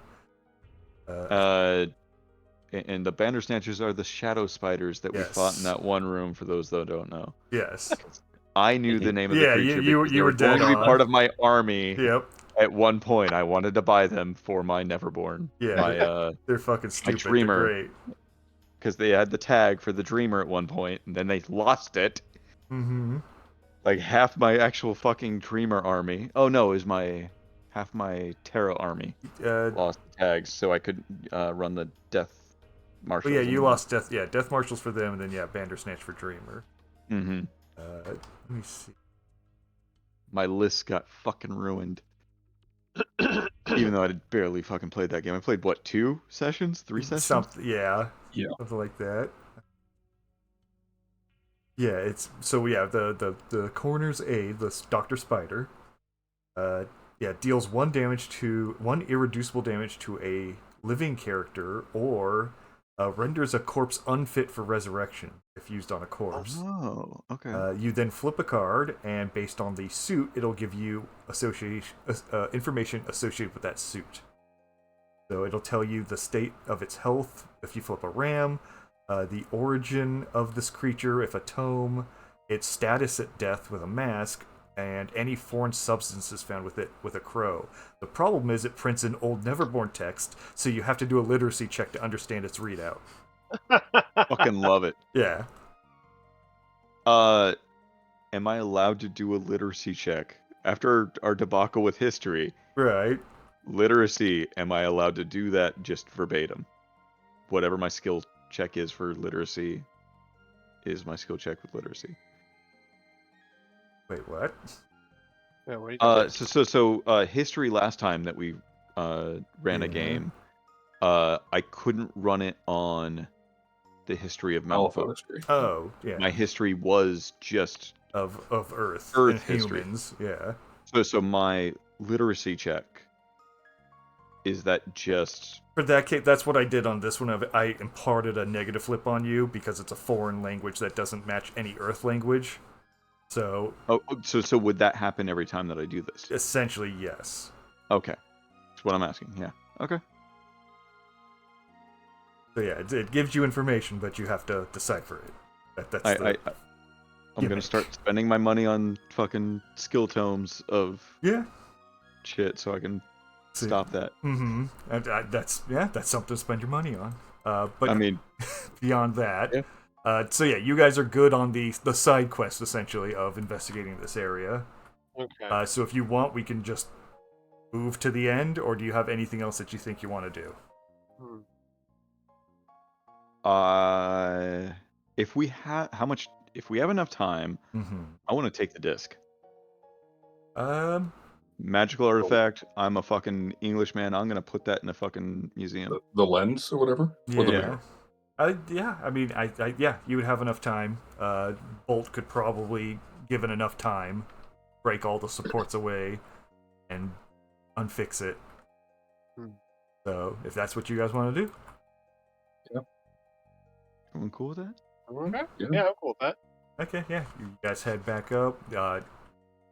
And the Bandersnatches are the shadow spiders that we fought in Yes. that one room. For those that don't know, Yes. I knew the name of the Yeah, creature you because they were were going dead to be on. part of my army. Yep. At one point, I wanted to buy them for my Neverborn. Yeah. My They're fucking stupid. Dreamer. They're great. because they had the tag for the Dreamer at one point, and then they lost it. Mm-hmm. Like half my actual fucking Dreamer army. Oh no, is my half my Terra army lost the tags, so I could run the Death Marshals. But yeah, you lost Death Marshals for them, and then Bandersnatch for Dreamer. Mm-hmm. Let me see. My list got fucking ruined. Even though I had barely fucking played that game. I played what, 2 sessions? 3 sessions? Something, Yeah. something like that. Yeah, it's so the coroner's aide, this Dr. Spider, deals one irreducible damage to a living character, or renders a corpse unfit for resurrection if used on a corpse. Oh, okay. You then flip a card, and based on the suit, it'll give you information associated with that suit. So it'll tell you the state of its health if you flip a ram, the origin of this creature if a tome, its status at death with a mask, and any foreign substances found with it with a crow. The problem is it prints in Old Neverborn text, so you have to do a literacy check to understand its readout. Fucking love it. Yeah. Am I allowed to do a literacy check after our debacle with history? Right. Literacy, am I allowed to do that just verbatim? Whatever my skill check is for literacy is my skill check with literacy. Wait, what? Yeah, what are you doing? So history last time that we ran a Yeah. game, I couldn't run it on the history of Malifaux. history. Oh, yeah. My history was just Of Earth, Earth and history. humans. Yeah. so my literacy check is that just For that case, that's what I did on this one. I imparted a negative flip on you because it's a foreign language that doesn't match any Earth language. So so would that happen every time that I do this? essentially, yes. Okay, that's what I'm asking. Yeah. Okay. So yeah, it gives you information, but you have to decipher it. That's I'm gimmick. gonna start spending my money on fucking skill tomes of Yeah. shit so I can See. stop that. Mm-hmm. And that's something to spend your money on. But I mean, beyond that, yeah. So yeah, you guys are good on the side quest essentially of investigating this area. Okay. So if you want, we can just move to the end, or do you have anything else that you think you want to do? Hmm. if we have enough time, Mm-hmm. I want to take the disc. Um. Magical artifact. I'm a fucking Englishman. I'm gonna put that in a fucking museum. The lens or whatever? Or the Yeah. mirror? Yeah. I mean, yeah, you would have enough time. Bolt could probably, given enough time, break all the supports away and unfix it. Hmm. So, if that's what you guys want to do. Everyone cool with that? Okay. Yeah. Yeah, I'm cool with that. Okay, yeah. You guys head back up.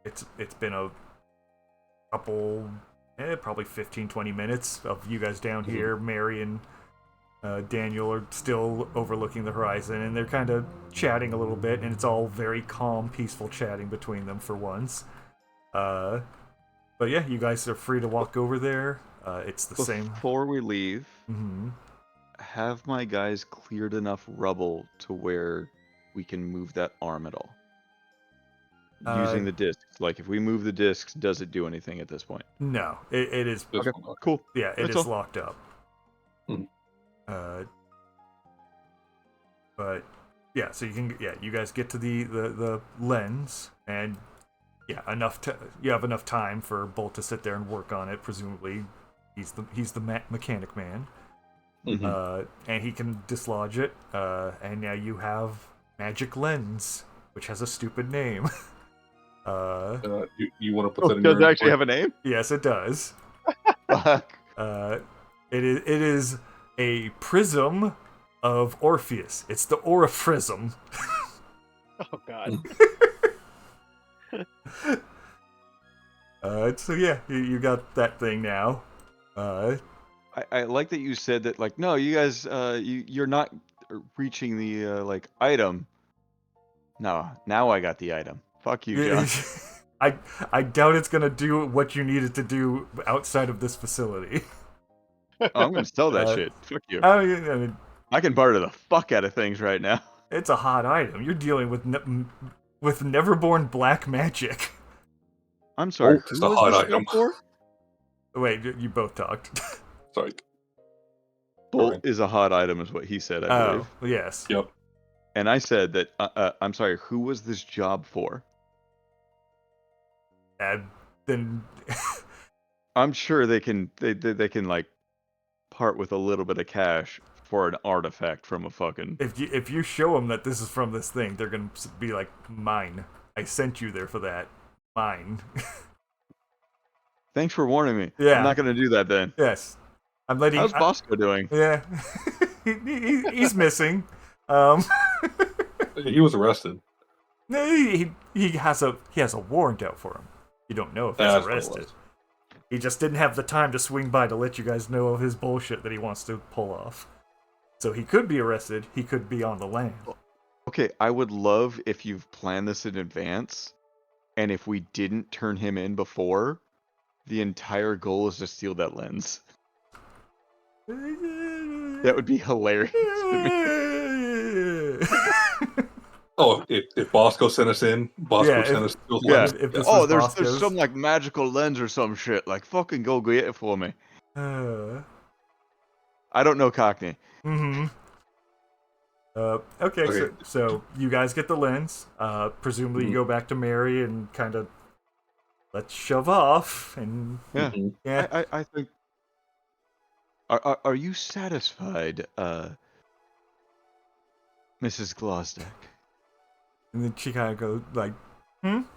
It's been a couple, probably 15-20 minutes of you guys down here. Mary and Daniel are still overlooking the horizon, and they're kind of chatting a little bit, and it's all very calm, peaceful chatting between them for once. But yeah, you guys are free to walk over there. It's the same. Before we leave, Mm-hmm. have my guys cleared enough rubble to where we can move that arm at all? Using the discs. Like, if we move the discs, does it do anything at this point? No, it is. This Okay, one, cool. Yeah, it That's is all. locked up. Hmm. But yeah, so you guys get to the lens, and yeah, you have enough time for Bolt to sit there and work on it. Presumably, he's the mechanic man, Mhm. and he can dislodge it. And now you have magic lens, which has a stupid name. You want to put that in Does your it actually inventory? have a name? Yes, it does. Fuck. It is a prism of Orpheus. It's the Orifrism. Oh god. So yeah, you got that thing now. I like that you said that, like, no, you guys, you're not reaching the, like, item. No, now I got the item. Fuck you, John. I doubt it's gonna do what you need it to do outside of this facility. Oh, I'm gonna sell that shit. Fuck you. I mean, I can barter the fuck out of things right now. it's a hot item. You're dealing with Neverborn black magic. I'm sorry. Bolt is Who a was hot this item. for? Wait, you both talked. Sorry. Bolt is a hot item, is what he said, I believe. Oh, yes. Yep. And I said that. I'm sorry. Who was this job for? Then I'm sure they can. They can, like, part with a little bit of cash for an artifact from a fucking. if you show them that this is from this thing, they're gonna be like, mine. I sent you there for that. Mine. Thanks for warning me. Yeah. I'm not gonna do that then. Yes. I'm letting. How's Bosco doing? Yeah. He's missing. He was arrested. He has a warrant out for him. You don't know if he's That's what it arrested. was. He just didn't have the time to swing by to let you guys know of his bullshit that he wants to pull off. So he could be arrested. He could be on the land. Okay, I would love if you've planned this in advance And if we didn't turn him in before, the entire goal is to steal that lens. That would be hilarious to me. Oh, if Bosco sent us in, Bosco Yeah, sent us to Yeah. lens. If this Oh, was there's Bosco's. some like magical lens or some shit. Like fucking go get it for me. I don't know Cockney. Mm-hmm. Okay. So you guys get the lens. Presumably you go back to Mary and kind of let's shove off. And Yeah. yeah. I think. Are you satisfied, Mrs. Glusadach? And then she kind of goes like,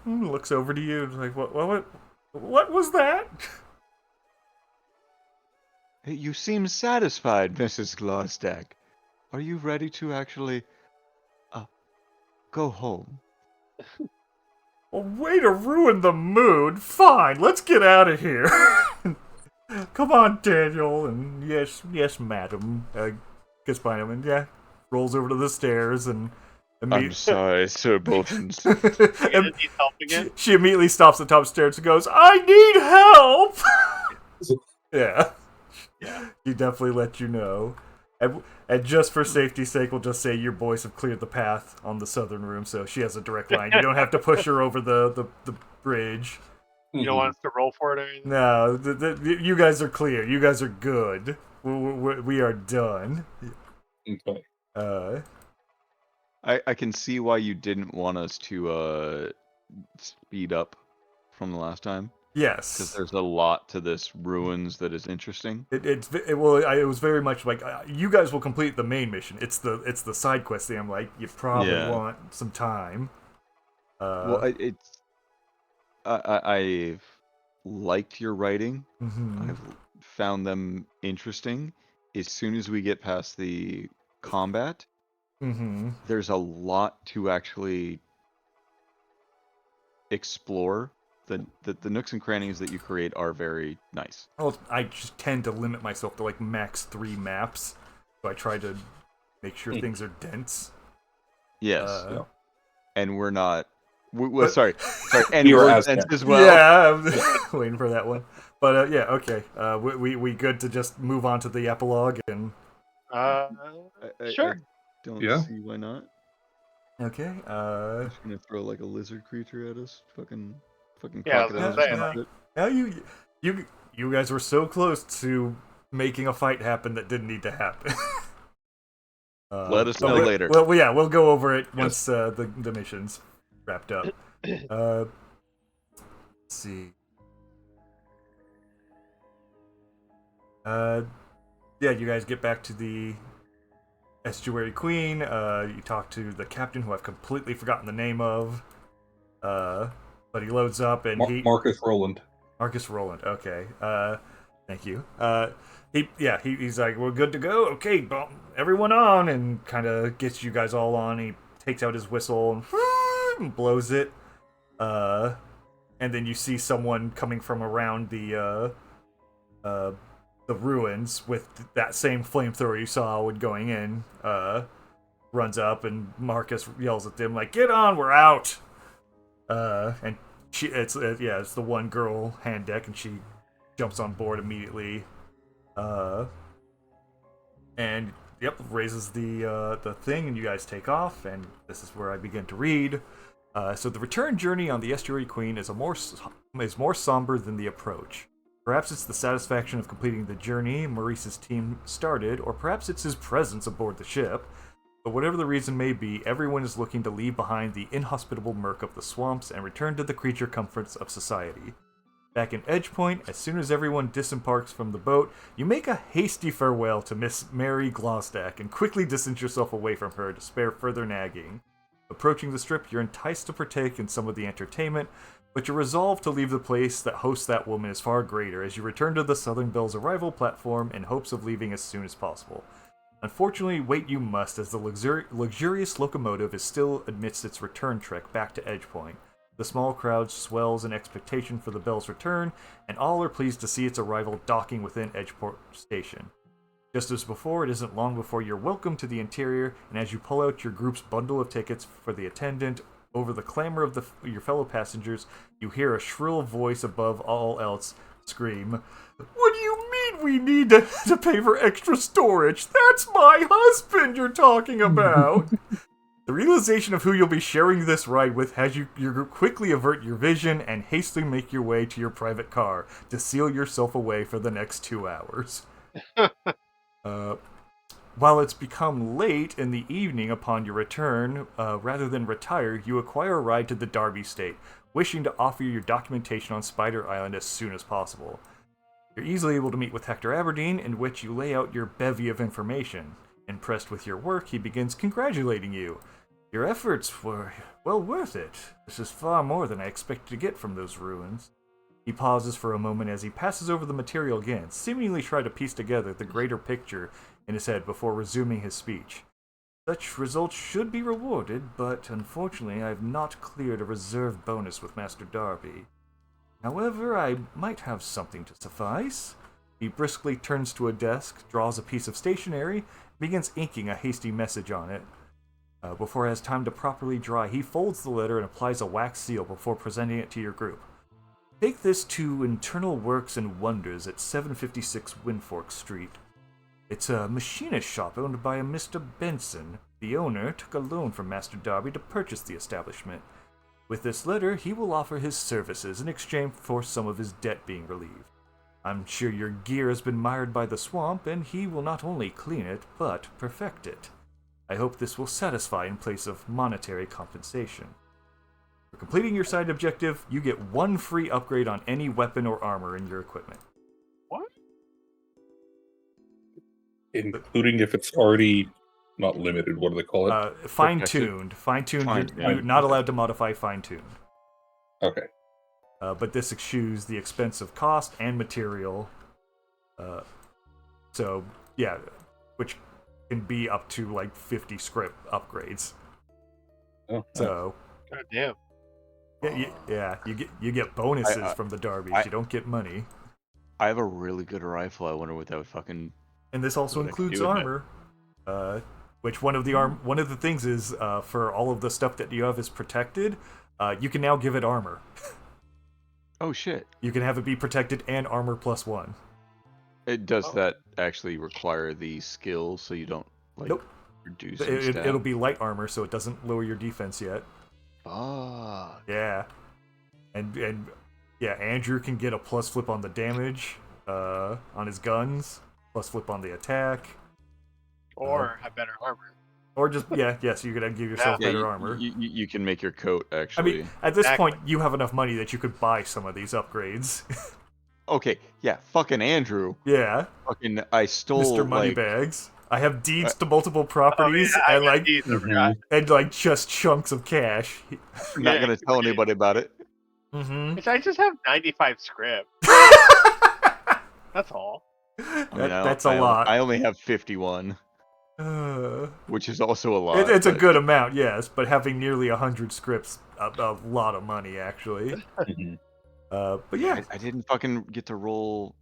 looks over to you and is like, what was that? Hey, you seem satisfied, Mrs. Glusadach. Are you ready to actually, go home? Well, way to ruin the mood. Fine, let's get out of here. Come on, Daniel. And yes, madam. Gets by him and rolls over to the stairs and. I'm sorry, Sir Boulton. He needs help again. She immediately stops at the top stairs and goes, I need help! Yeah. He definitely let you know. And just for safety's sake, we'll just say your boys have cleared the path on the southern room, so she has a direct line. You don't have to push her over the bridge. You don't want us to roll for it or anything? No, you guys are clear. You guys are good. We are done. Okay. I can see why you didn't want us to speed up from the last time. Yes. Because there's a lot to this ruins that is interesting. It was very much like you guys will complete the main mission. It's the side quest thing. I'm like, you probably want some time. Well, I've liked your writing. Mm-hmm. I've found them interesting. As soon as we get past the combat, there's a lot to actually explore. The nooks and crannies that you create are very nice. Well, I just tend to limit myself to like max 3 maps, so I try to make sure things are dense. Yes, and we're not. But- sorry, and You were we're as dense dense. as well. Yeah, I'm waiting for that one. But okay. We good to just move on to the epilogue and. Sure. I don't see why not. Okay. I'm just gonna throw like a lizard creature at us. Fucking Yeah, I was crocodiles. gonna say, or some like- shit. Now you guys were so close to making a fight happen that didn't need to happen. Let us but know later. Well, we'll go over it once the mission's wrapped up. Let's see. You guys get back to the Estuary Queen. You talk to the captain, who I've completely forgotten the name of. But he loads up and Marcus Rowland. Marcus Rowland. Okay. Thank you. He's like, we're good to go. Okay, everyone on, and kind of gets you guys all on. He takes out his whistle and blows it. And then you see someone coming from around the ruins with that same flamethrower you saw when going in. Runs up and Marcus yells at them like, "Get on, we're out!" And it's the one girl hand deck, and she jumps on board immediately. And raises the thing, and you guys take off. And this is where I begin to read. So the return journey on the Estuary Queen is more somber than the approach. Perhaps it's the satisfaction of completing the journey Maurice's team started, or perhaps it's his presence aboard the ship. But whatever the reason may be, everyone is looking to leave behind the inhospitable murk of the swamps and return to the creature comforts of society. Back in Edgepoint, as soon as everyone disembarks from the boat, you make a hasty farewell to Miss Mary Glusadach and quickly distance yourself away from her to spare further nagging. Approaching the strip, you're enticed to partake in some of the entertainment, but your resolve to leave the place that hosts that woman is far greater as you return to the Southern Bell's arrival platform in hopes of leaving as soon as possible. Unfortunately, wait you must, as the luxurious locomotive is still amidst its return trek back to Edgepoint. The small crowd swells in expectation for the Bell's return, and all are pleased to see its arrival docking within Edgeport Station. Just as before, it isn't long before you're welcome to the interior, and as you pull out your group's bundle of tickets for the attendant over the clamor of your fellow passengers, you hear a shrill voice above all else scream, "What do you mean we need to pay for extra storage? That's my husband you're talking about!" The realization of who you'll be sharing this ride with has you quickly avert your vision and hastily make your way to your private car to seal yourself away for the next 2 hours. While it's become late in the evening upon your return, rather than retire, you acquire a ride to the Derby State, wishing to offer your documentation on Spider Island as soon as possible. You're easily able to meet with Hector Aberdeen, in which you lay out your bevy of information. Impressed with your work, he begins congratulating you. Your efforts were well worth it. This is far more than I expected to get from those ruins. He pauses for a moment as he passes over the material again, seemingly trying to piece together the greater picture in his head before resuming his speech. Such results should be rewarded, but unfortunately I have not cleared a reserve bonus with Master Darby. However, I might have something to suffice. He briskly turns to a desk, draws a piece of stationery, begins inking a hasty message on it. Before it has time to properly dry, he folds the letter and applies a wax seal before presenting it to your group. Take this to Internal Works and Wonders at 756 Windfork Street. It's a machinist shop owned by a Mr. Benson. The owner took a loan from Master Darby to purchase the establishment. With this letter, he will offer his services in exchange for some of his debt being relieved. I'm sure your gear has been mired by the swamp, and he will not only clean it, but perfect it. I hope this will satisfy in place of monetary compensation. For completing your side objective, you get 1 free upgrade on any weapon or armor in your equipment. What? Including if it's already not limited. What do they call it? Fine-tuned. Fine-tuned, you're not allowed to modify fine-tuned. Okay. But this eschews the expense of cost and material. So, yeah, which can be up to like 50 script upgrades. Oh, so, God damn. Yeah, you get bonuses from the Darbies. You don't get money. I have a really good rifle. I wonder what that would fucking. And this also includes armor. Which one of the things is for all of the stuff that you have is protected. You can now give it armor. Oh shit! You can have it be protected and armor +1. It does that actually require the skill, so you don't like Nope. reduce. It'll be light armor, so it doesn't lower your defense yet. Fuck. Yeah, and yeah, Andrew can get a plus flip on the damage on his guns, plus flip on the attack, Or have better armor. or just yes, you could give yourself better armor. You can make your coat actually. I mean, at this point, you have enough money that you could buy some of these upgrades. Okay, yeah, fucking Andrew. Yeah, Fucking, I stole Mr. Moneybags. I have deeds to multiple properties I got deeds, I forgot. and like just chunks of cash. I'm not gonna tell anybody about it. Mm-hmm. I just have 95 script. That's all. I mean, That's a lot. I only have 51, which is also a lot. It's a good amount, yes, but having nearly 100 scripts, a lot of money actually. But yeah, I didn't fucking get to roll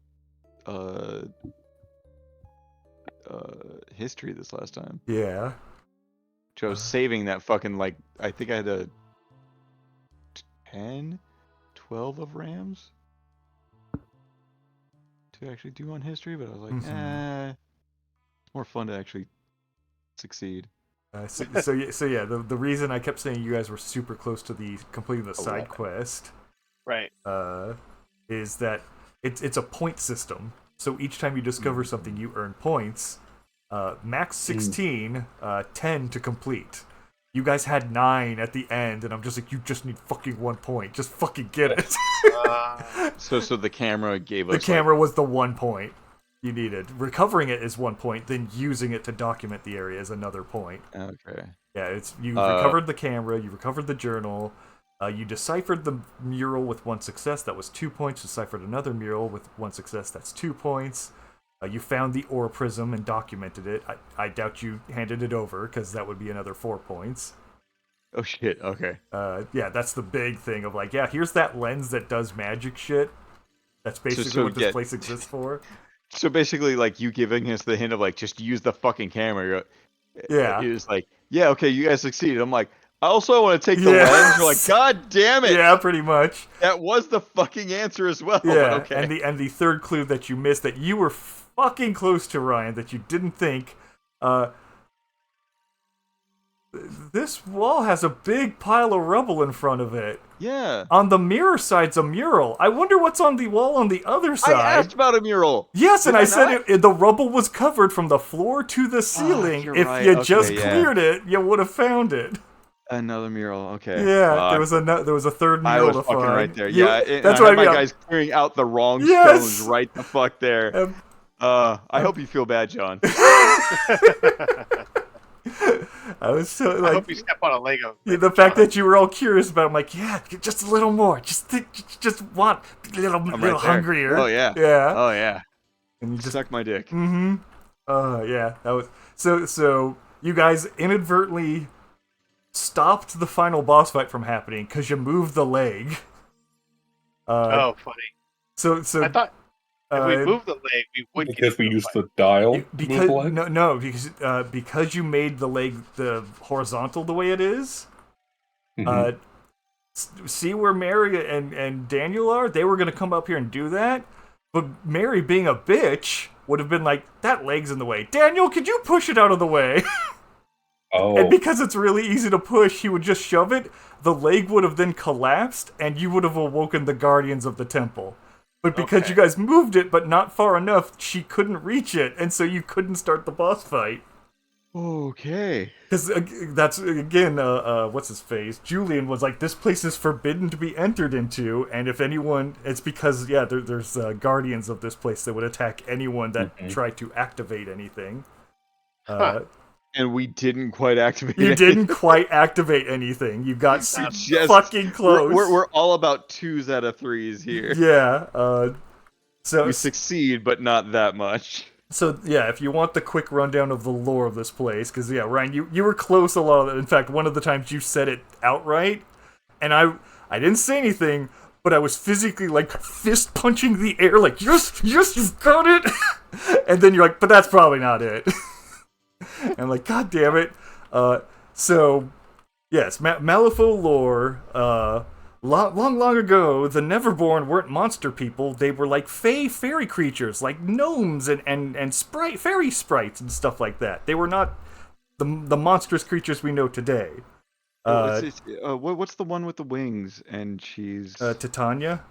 history this last time. Yeah. Which I was saving that fucking, like, I think I had a 10, 12 of Rams to actually do on history, but I was like, it's more fun to actually succeed. So yeah, the reason I kept saying you guys were super close to completing the side quest, right, is that it's a point system. So each time you discover something, you earn points. Max 16, 10 to complete. You guys had 9 at the end, and I'm just like, you just need fucking 1 point. Just fucking get it. So the camera gave us. The camera was the 1 point you needed. Recovering it is 1 point. Then using it to document the area is another point. Okay. Yeah, you recovered the camera. You recovered the journal. You deciphered the mural with 1 success. That was 2 points. Deciphered another mural with 1 success. That's 2 points. You found the ore prism and documented it. I doubt you handed it over, because that would be another 4 points. Oh shit, okay. Yeah, that's the big thing of like, yeah, here's that lens that does magic shit. That's basically what this place exists for. So basically, like, you giving us the hint of, like, just use the fucking camera. Yeah. It was like, yeah, okay, you guys succeeded. I'm like, Also, I want to take the Yes. lens. You're like, God damn it! Yeah, pretty much. That was the fucking answer as well. Yeah, But okay. and the third clue that you missed that you were fucking close to, Ryan, that you didn't think. This wall has a big pile of rubble in front of it. Yeah. On the mirror side's a mural. I wonder what's on the wall on the other side. I asked about a mural. Yes, and Did I I said the rubble was covered from the floor to the ceiling. you're If right. you Okay, just yeah. cleared it, you would have found it. Another mural. Okay. Yeah, Fuck. there was a third I mural was to fucking find. right there. You- Yeah. that's I what had I mean. my guys clearing out the wrong Yes! stones right the fuck there. I hope you feel bad, John. I was so I like, hope you step on a Lego. the fact that you were all curious about it, I'm like, yeah, just a little more. Just want a little, I'm right little there. hungrier. Oh yeah. Yeah. Oh yeah. And you just, Suck my dick. mm-hmm. Yeah, that was so you guys inadvertently stopped the final boss fight from happening because you moved the leg. Oh, funny. So I thought if we moved the leg, we would Because get we into a used fight. the dial to because move the leg? because you made the leg the horizontal the way it is. Mhm. See where Mary and Daniel are? They were gonna come up here and do that, but Mary, being a bitch, would have been like, "That leg's in the way. Daniel, could you push it out of the way?" Oh, And because it's really easy to push, he would just shove it. The leg would have then collapsed, and you would have awoken the guardians of the temple. But because Okay. you guys moved it, but not far enough, she couldn't reach it, and so you couldn't start the boss fight. Okay. Because that's, again, what's his face? Julian was like, this place is forbidden to be entered into, and if anyone, it's because, yeah, there's guardians of this place that would attack anyone that tried to activate anything. And we didn't quite activate You it. didn't quite activate anything. You got Just- fucking close. We're all about 2s out of 3s here. Yeah. So We succeed, but not that much. So yeah, if you want the quick rundown of the lore of this place, because yeah, Ryan, you were close a lot of it. In fact, one of the times you said it outright, and I didn't say anything, but I was physically like fist punching the air, like yes, you've got it. And then you're like, but that's probably not it. And I'm like, God damn it. So yes, Malifaux lore. Long ago, the Neverborn weren't monster people. They were like fairy creatures, like gnomes and fairy sprites and stuff like that. They were not the monstrous creatures we know today. What's the one with the wings? And she's Titania.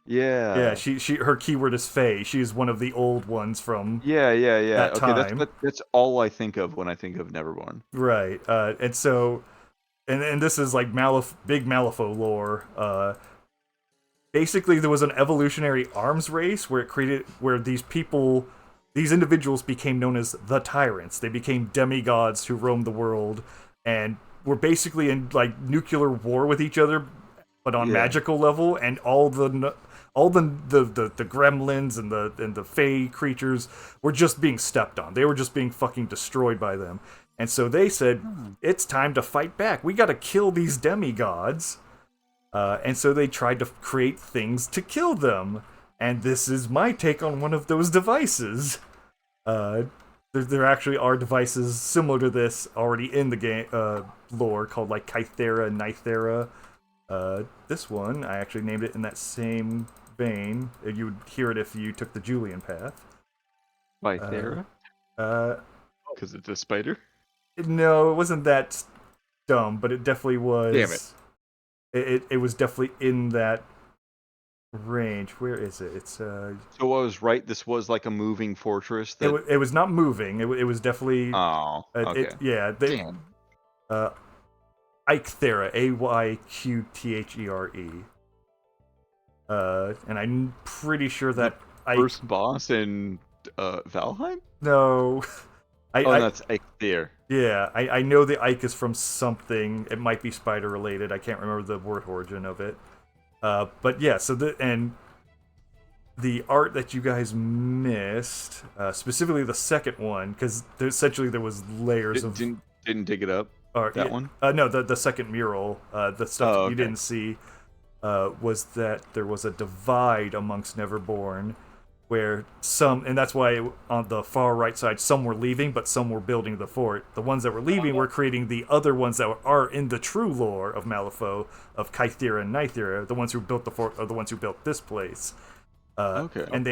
yeah. Yeah, her keyword is fae. She's one of the old ones from Yeah. that Okay, time. that's all I think of when I think of Neverborn. Right. And so. And this is like big Malifaux lore. Basically, there was an evolutionary arms race where these individuals became known as the Tyrants. They became demigods who roamed the world and were basically in like nuclear war with each other, but on magical level. And all the gremlins and the fae creatures were just being stepped on. They were just being fucking destroyed by them. And so they said, it's time to fight back. We gotta kill these demigods. And so they tried to create things to kill them. And this is my take on one of those devices. There actually are devices similar to this already in the game lore called like Kythera and Nythera. This one, I actually named it in that same vein. You would hear it if you took the Julian path. Bythera? Because it's a spider? No, it wasn't that dumb, but it definitely was. Damn it. It was definitely in that range. Where is it? It's So I was right. This was like a moving fortress. That... it was not moving. It was definitely. Oh, okay. Damn. Eichthera, Ayqthere. And I'm pretty sure that First boss in Valheim? No. That's Eichthera. Yeah, I know the Ike is from something. It might be spider related. I can't remember the word origin of it. But yeah, so the art that you guys missed, specifically the second one, because essentially there was layers of. Didn't dig it up. One? No, the second mural, the stuff that you didn't see, was that there was a divide amongst Neverborn, where some, and that's why on the far right side, some were leaving, but some were building the fort. The ones that were leaving were creating the other ones that are in the true lore of Malifaux, of Kythera and Nythera. The ones who built the fort are the ones who built this place. Okay. And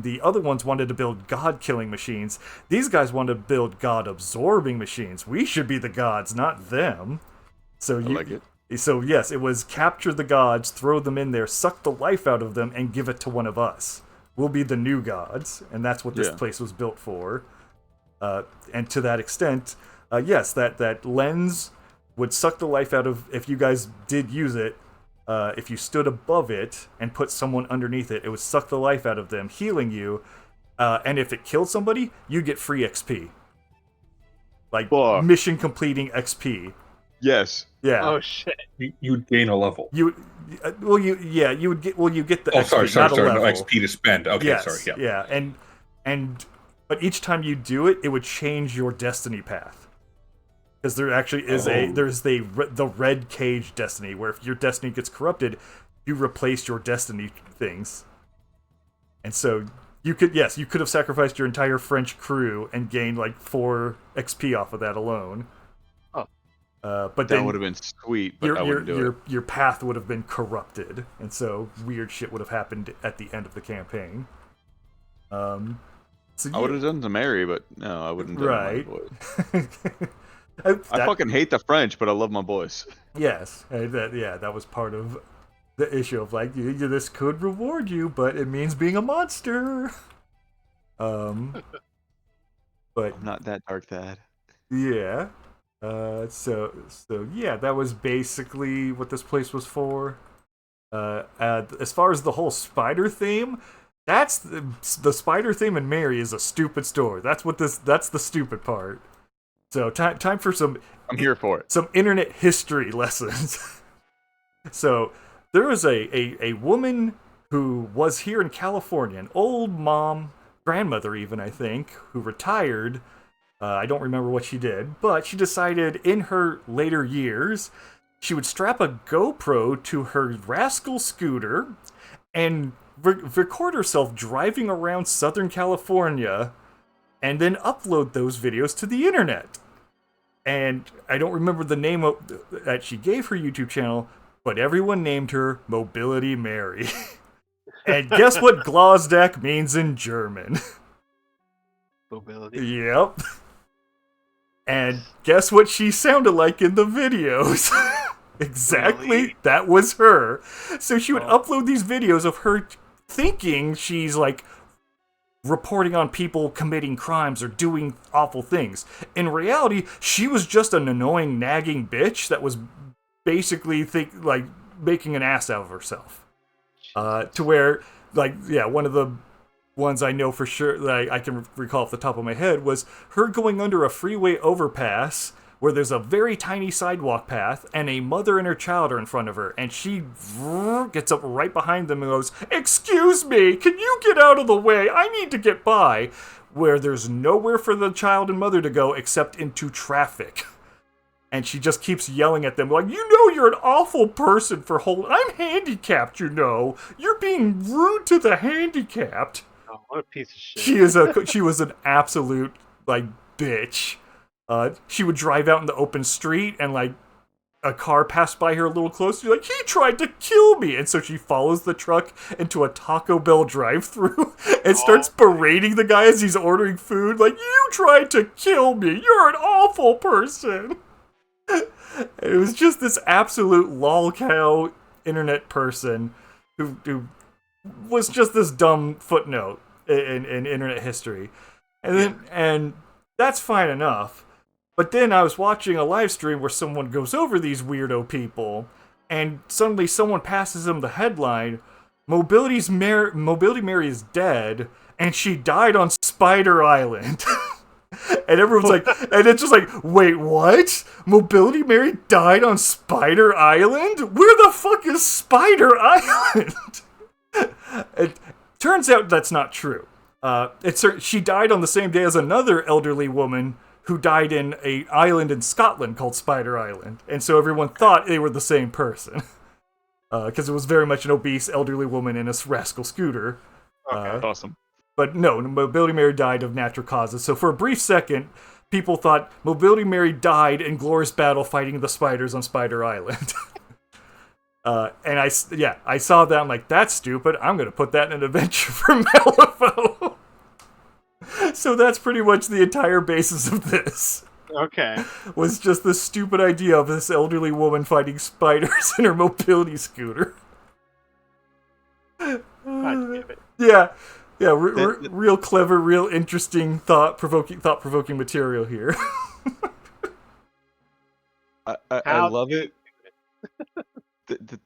the other ones wanted to build god-killing machines. These guys wanted to build god-absorbing machines. We should be the gods, not them. So I like it. So yes, it was capture the gods, throw them in there, suck the life out of them, and give it to one of us. We'll be the new gods, and that's what this place was built for. And to that extent, yes, that lens would suck the life out of, if you guys did use it, if you stood above it and put someone underneath it, it would suck the life out of them, healing you. And if it killed somebody, you get free XP. Like, mission completing XP. Yes. Yeah. Oh shit. You'd gain a level. You would get the Oh, XP, sorry, not a level. no XP to spend. Okay, Yes, sorry, yeah. But each time you do it, it would change your destiny path. Because there actually is the red cage destiny, where if your destiny gets corrupted, you replace your destiny things. And so you could have sacrificed your entire French crew and gained like 4 XP off of that alone. But then that would have been sweet, but I wouldn't do it. Your path would have been corrupted, and so weird shit would have happened at the end of the campaign. So I would have done to Mary, but no, I wouldn't do it to my boys. I fucking hate the French, but I love my boys. Yes, that was part of the issue of like, this could reward you, but it means being a monster. But I'm not that dark, Thad. Yeah. So yeah, that was basically what this place was for. As far as the whole spider theme, that's the spider theme in Mary is a stupid story. That's the stupid part. So time for some. I'm here for it. Some internet history lessons. So there was a woman who was here in California, an old grandmother even, I think, who retired. I don't remember what she did, but she decided in her later years she would strap a GoPro to her rascal scooter and record herself driving around Southern California and then upload those videos to the internet. And I don't remember the name that she gave her YouTube channel, but everyone named her Mobility Mary. And guess what Glusadach means in German? Mobility. Yep. And guess what she sounded like in the videos? Exactly. Really? That was her. So she would upload these videos of her thinking she's like reporting on people committing crimes or doing awful things. In reality, she was just an annoying, nagging bitch that was basically making an ass out of herself. To where, one of the ones I know for sure that I can recall off the top of my head was her going under a freeway overpass where there's a very tiny sidewalk path and a mother and her child are in front of her, and she gets up right behind them and goes, "Excuse me, can you get out of the way? I need to get by," where there's nowhere for the child and mother to go except into traffic. And she just keeps yelling at them, like, you're an awful person for I'm handicapped, You're being rude to the handicapped. Oh, what a piece of shit. She was an absolute, bitch. She would drive out in the open street and, a car passed by her a little closer. He tried to kill me. And so she follows the truck into a Taco Bell drive-thru and starts berating the guy as he's ordering food. You tried to kill me. You're an awful person. It was just this absolute lolcow internet person who was just this dumb footnote in internet history. And that's fine enough. But then I was watching a live stream where someone goes over these weirdo people, and suddenly someone passes them the headline, Mobility Mary is dead, and she died on Spider Island. And everyone's and it's just wait, what? Mobility Mary died on Spider Island? Where the fuck is Spider Island? It turns out that's not true. She died on the same day as another elderly woman who died in an island in Scotland called Spider Island. And so everyone thought they were the same person. Because it was very much an obese elderly woman in a rascal scooter. Okay, awesome. But no, Mobility Mary died of natural causes. So for a brief second, people thought Mobility Mary died in glorious battle fighting the spiders on Spider Island. And I saw that. I'm like, that's stupid. I'm going to put that in an adventure for Malifaux. So that's pretty much the entire basis of this. Okay. Was just this stupid idea of this elderly woman fighting spiders in her mobility scooter. God damn it. Yeah, real clever, real interesting, thought-provoking material here. I love it.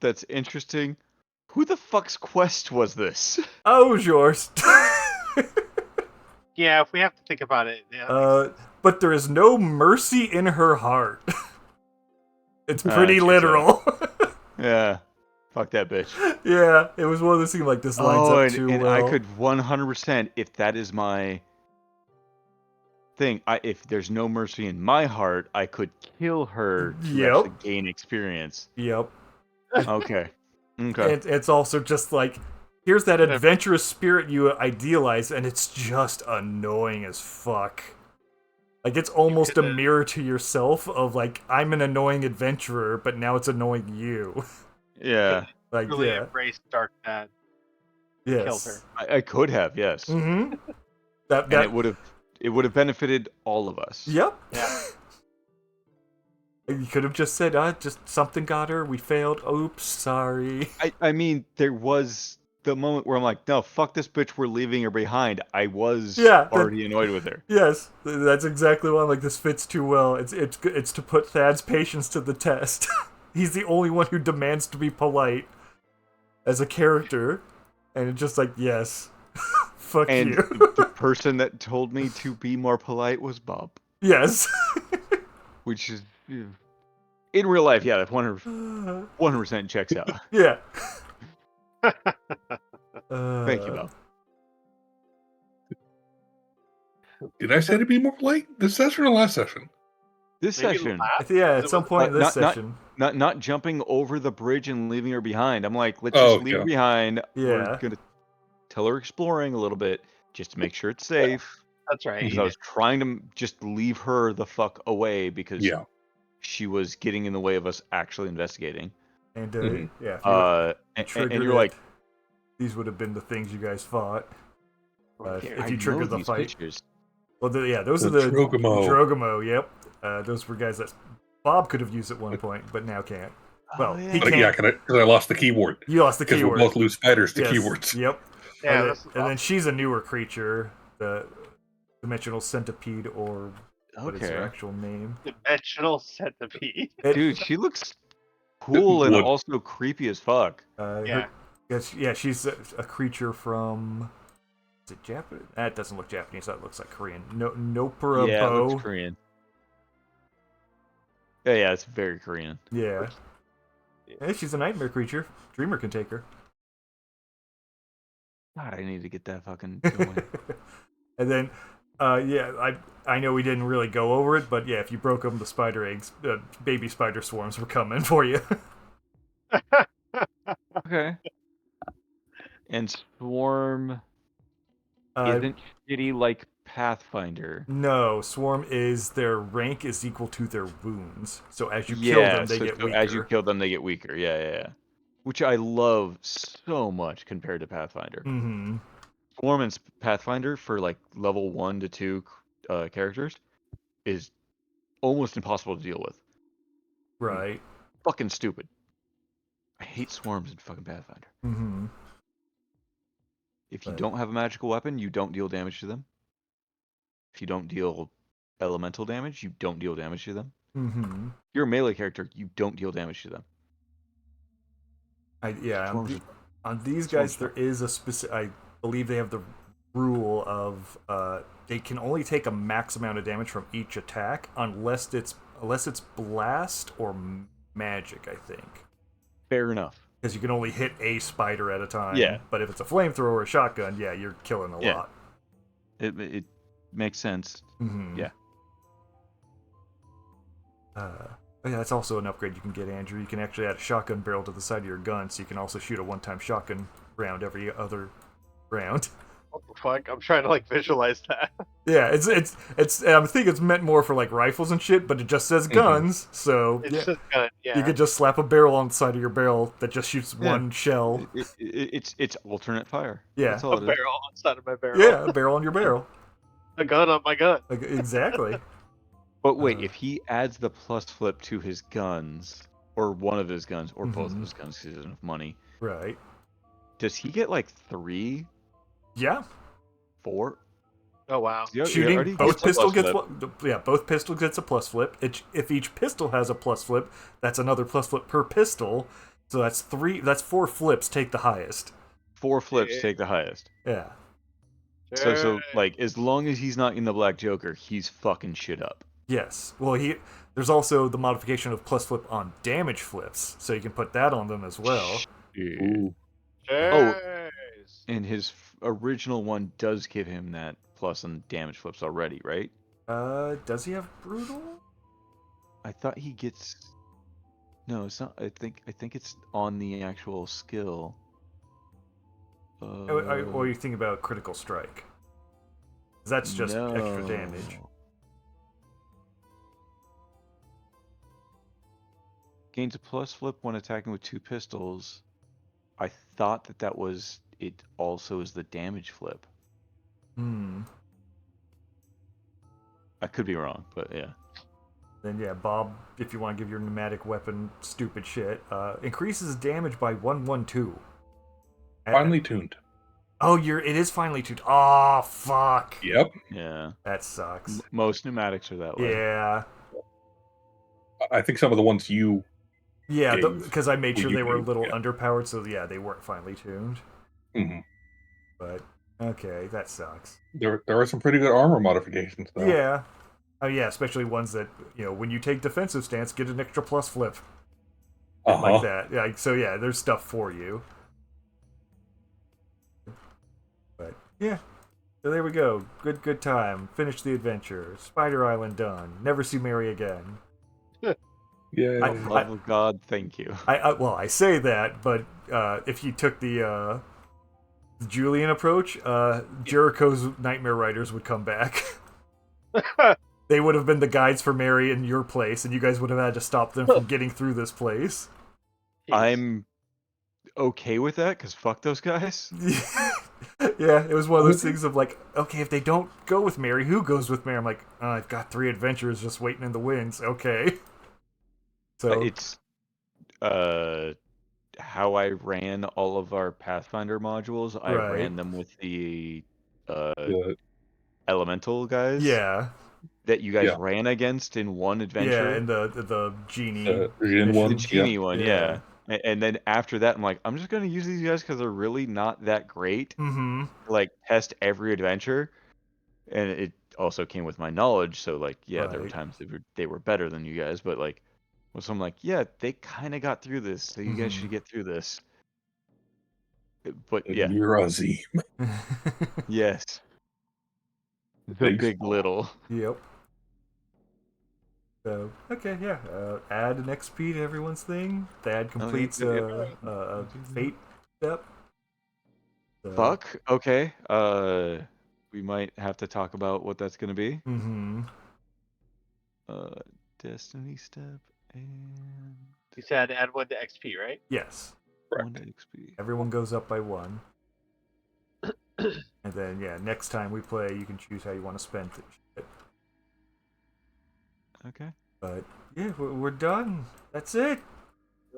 That's interesting. Who the fuck's quest was this? Oh, yours. Yeah, if we have to think about it. Yeah, But there is no mercy in her heart. It's pretty checks literal. Yeah. Fuck that bitch. Yeah, it was one of those things like this lines up too and well. I could 100%, if that is my thing, if there's no mercy in my heart, I could kill her to actually gain experience. Yep. Okay. Okay. And it's also just like, here's that adventurous spirit you idealize, and it's just annoying as fuck. Like, it's almost a mirror to yourself of, like, I'm an annoying adventurer, but now it's annoying you. Yeah. Like, really yeah. embraced Dark Dad. Yes. Killed her. I could have, yes. Mm-hmm. And it would have benefited all of us. Yep. Yeah. You could have just said, just something got her, we failed, oops, sorry. I mean, there was the moment where I'm like, no, fuck this bitch, we're leaving her behind. I was already annoyed with her. Yes, that's exactly why I'm like, this fits too well. It's to put Thad's patience to the test. He's the only one who demands to be polite as a character, and it's just like, yes, fuck and you. The person that told me to be more polite was Bob. Yes. Which is, in real life, yeah, that 100% checks out. Yeah. Thank you, Bob. Did I say to be more polite this session or last session? This Maybe session. last? Yeah, at some point in this session. Not jumping over the bridge and leaving her behind. I'm like, let's just leave her behind. Yeah. We're gonna tell her exploring a little bit just to make sure it's safe. That's right. Because I was trying to just leave her the fuck away because she was getting in the way of us actually investigating. And Mhm. yeah, and you're like, these would have been the things you guys fought if I you triggered know the these fight. pictures. Well, those The are the Drogamo. Yep, those were guys that Bob could have used at one point, but now can't. Well, he But can't. yeah, because I lost the keyword. You lost the Because we keyword. both lose spiders to Yes, keywords. Yep. Yeah, and then she's a newer creature, the dimensional centipede, or what is her actual name? Dimensional centipede. Dude, she looks cool and also creepy as fuck. Yeah. She's a creature from. Is it Japanese? That doesn't look Japanese. That looks like Korean. Nopura Yeah, it Bo. looks Korean. Yeah, it's very Korean. Yeah. Hey, she's a nightmare creature. Dreamer can take her. God, I need to get that fucking going. And then, I know we didn't really go over it, but yeah, if you broke open the spider eggs, baby spider swarms were coming for you. Okay. And Swarm isn't shitty like Pathfinder. No, Swarm is their rank is equal to their wounds. So as you kill them, they get weaker. As you kill them, they get weaker. Yeah. Which I love so much compared to Pathfinder. Mm-hmm. Swarm and Pathfinder for like level 1 to 2 characters is almost impossible to deal with. Right. Fucking stupid. I hate swarms in fucking Pathfinder. Mm-hmm. If you don't have a magical weapon, you don't deal damage to them. If you don't deal elemental damage, you don't deal damage to them. Mm-hmm. If you're a melee character, you don't deal damage to them. On these guys, there is a specific. I believe they have the rule of they can only take a max amount of damage from each attack unless it's blast or magic. I think. Fair enough. Because you can only hit a spider at a time. Yeah. But if it's a flamethrower or a shotgun, yeah, you're killing a lot. It makes sense. Mm-hmm. Yeah. That's also an upgrade you can get, Andrew. You can actually add a shotgun barrel to the side of your gun, so you can also shoot a one-time shotgun round every other round. What the fuck? I'm trying to like visualize that. Yeah, it's I think it's meant more for like rifles and shit, but it just says guns, so It's yeah, just gun. Yeah. you could just slap a barrel on the side of your barrel that just shoots Yeah. one shell. It's alternate fire. Yeah. That's all a it is. barrel inside of my barrel. Yeah, a barrel on your barrel. A gun on my gun. Like, exactly. But wait, Uh, if he adds the plus flip to his guns, or one of his guns, or both of Mhm. his guns, because he doesn't have money, Right. does he get like 3, Yeah. 4? Oh wow. He Shooting already both gets a pistol plus gets flip. yeah, both pistol gets a plus flip. If each pistol has a plus flip, that's another plus flip per pistol. So that's 4 flips take the highest. 4 flips Yeah. take the highest. Yeah. So like, as long as he's not in the Black Joker, he's fucking shit up. Yes. Well, there's also the modification of plus flip on damage flips, so you can put that on them as well. Yeah. Ooh. Oh. Jeez. And his original one does give him that plus on damage flips already, right? Does he have brutal? I thought he gets. No, it's not. I think it's on the actual skill. Or are you thinking about critical strike? 'Cause that's just extra damage. No. Gains a plus flip when attacking with 2 pistols. I thought that was it. Also, is the damage flip. Hmm. I could be wrong, but yeah. Then yeah, Bob, if you want to give your pneumatic weapon stupid shit, increases damage by 112. Finely tuned. Oh, it is finely tuned. Oh, fuck. Yep. Yeah. That sucks. Most pneumatics are that way. Yeah. I think some of the ones you. Yeah, Gave because I made what sure you they were a gave, little yeah. underpowered, so yeah, they weren't finely tuned. hmm But, okay, that sucks. There are some pretty good armor modifications, though. Yeah. Oh, yeah, especially ones that, when you take defensive stance, get an extra plus flip. Like that. Yeah, so yeah, there's stuff for you. But, yeah. So there we go. Good time. Finish the adventure. Spider Island done. Never see Mary again. Yeah. For the love of God, thank you. I say that, but if you took the Julian approach, Jericho's Nightmare Riders would come back. They would have been the guides for Mary in your place, and you guys would have had to stop them from getting through this place. I'm okay with that, because fuck those guys. Yeah, it was one of those things of like, okay, if they don't go with Mary, who goes with Mary? I'm like, oh, I've got 3 adventurers just waiting in the wings. Okay. So It's how I ran all of our Pathfinder modules. I Right. ran them with the The- elemental guys yeah, that you guys Yeah. ran against in one adventure. yeah, and the genie. Jin mission. one. The genie one, Yeah. yeah. And then after that, I'm like, I'm just gonna use these guys because they're really not that great. Mm-hmm. Like, test every adventure, and it also came with my knowledge. So like, yeah, there were Right. times they were better than you guys, but like, so I'm like, yeah, they kind of got through this, so you guys Mhm. should get through this. But And yeah, Mirazi. yes, the Big big small. little. Yep. So okay, yeah. Add an XP to everyone's thing. Thad completes yep. a fate step. So, Fuck. Okay. We might have to talk about what that's gonna be. Mm-hmm. Destiny step and You said add 1 to XP, right? Yes. one XP. Everyone goes up by 1. And then yeah, next time we play, you can choose how you want to spend it. Okay. But yeah, we're done. That's it.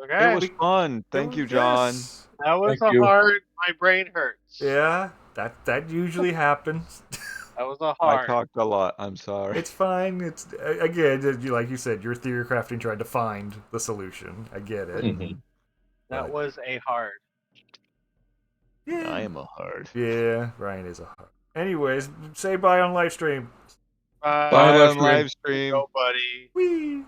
Okay. It was fun. Thank you, John. Yes. That was Thank a you. hard. My brain hurts. Yeah, that usually happens. That was a I hard. talked a lot. I'm sorry. It's fine. It's again, like you said, your theory crafting tried to find the solution. I get it. Mhm. That But- was a hard. Yeah. I am a hard. Yeah, Ryan is a hard. Anyways, say bye on live stream. Bye, Bye live on stream. live stream. Nobody. Whee!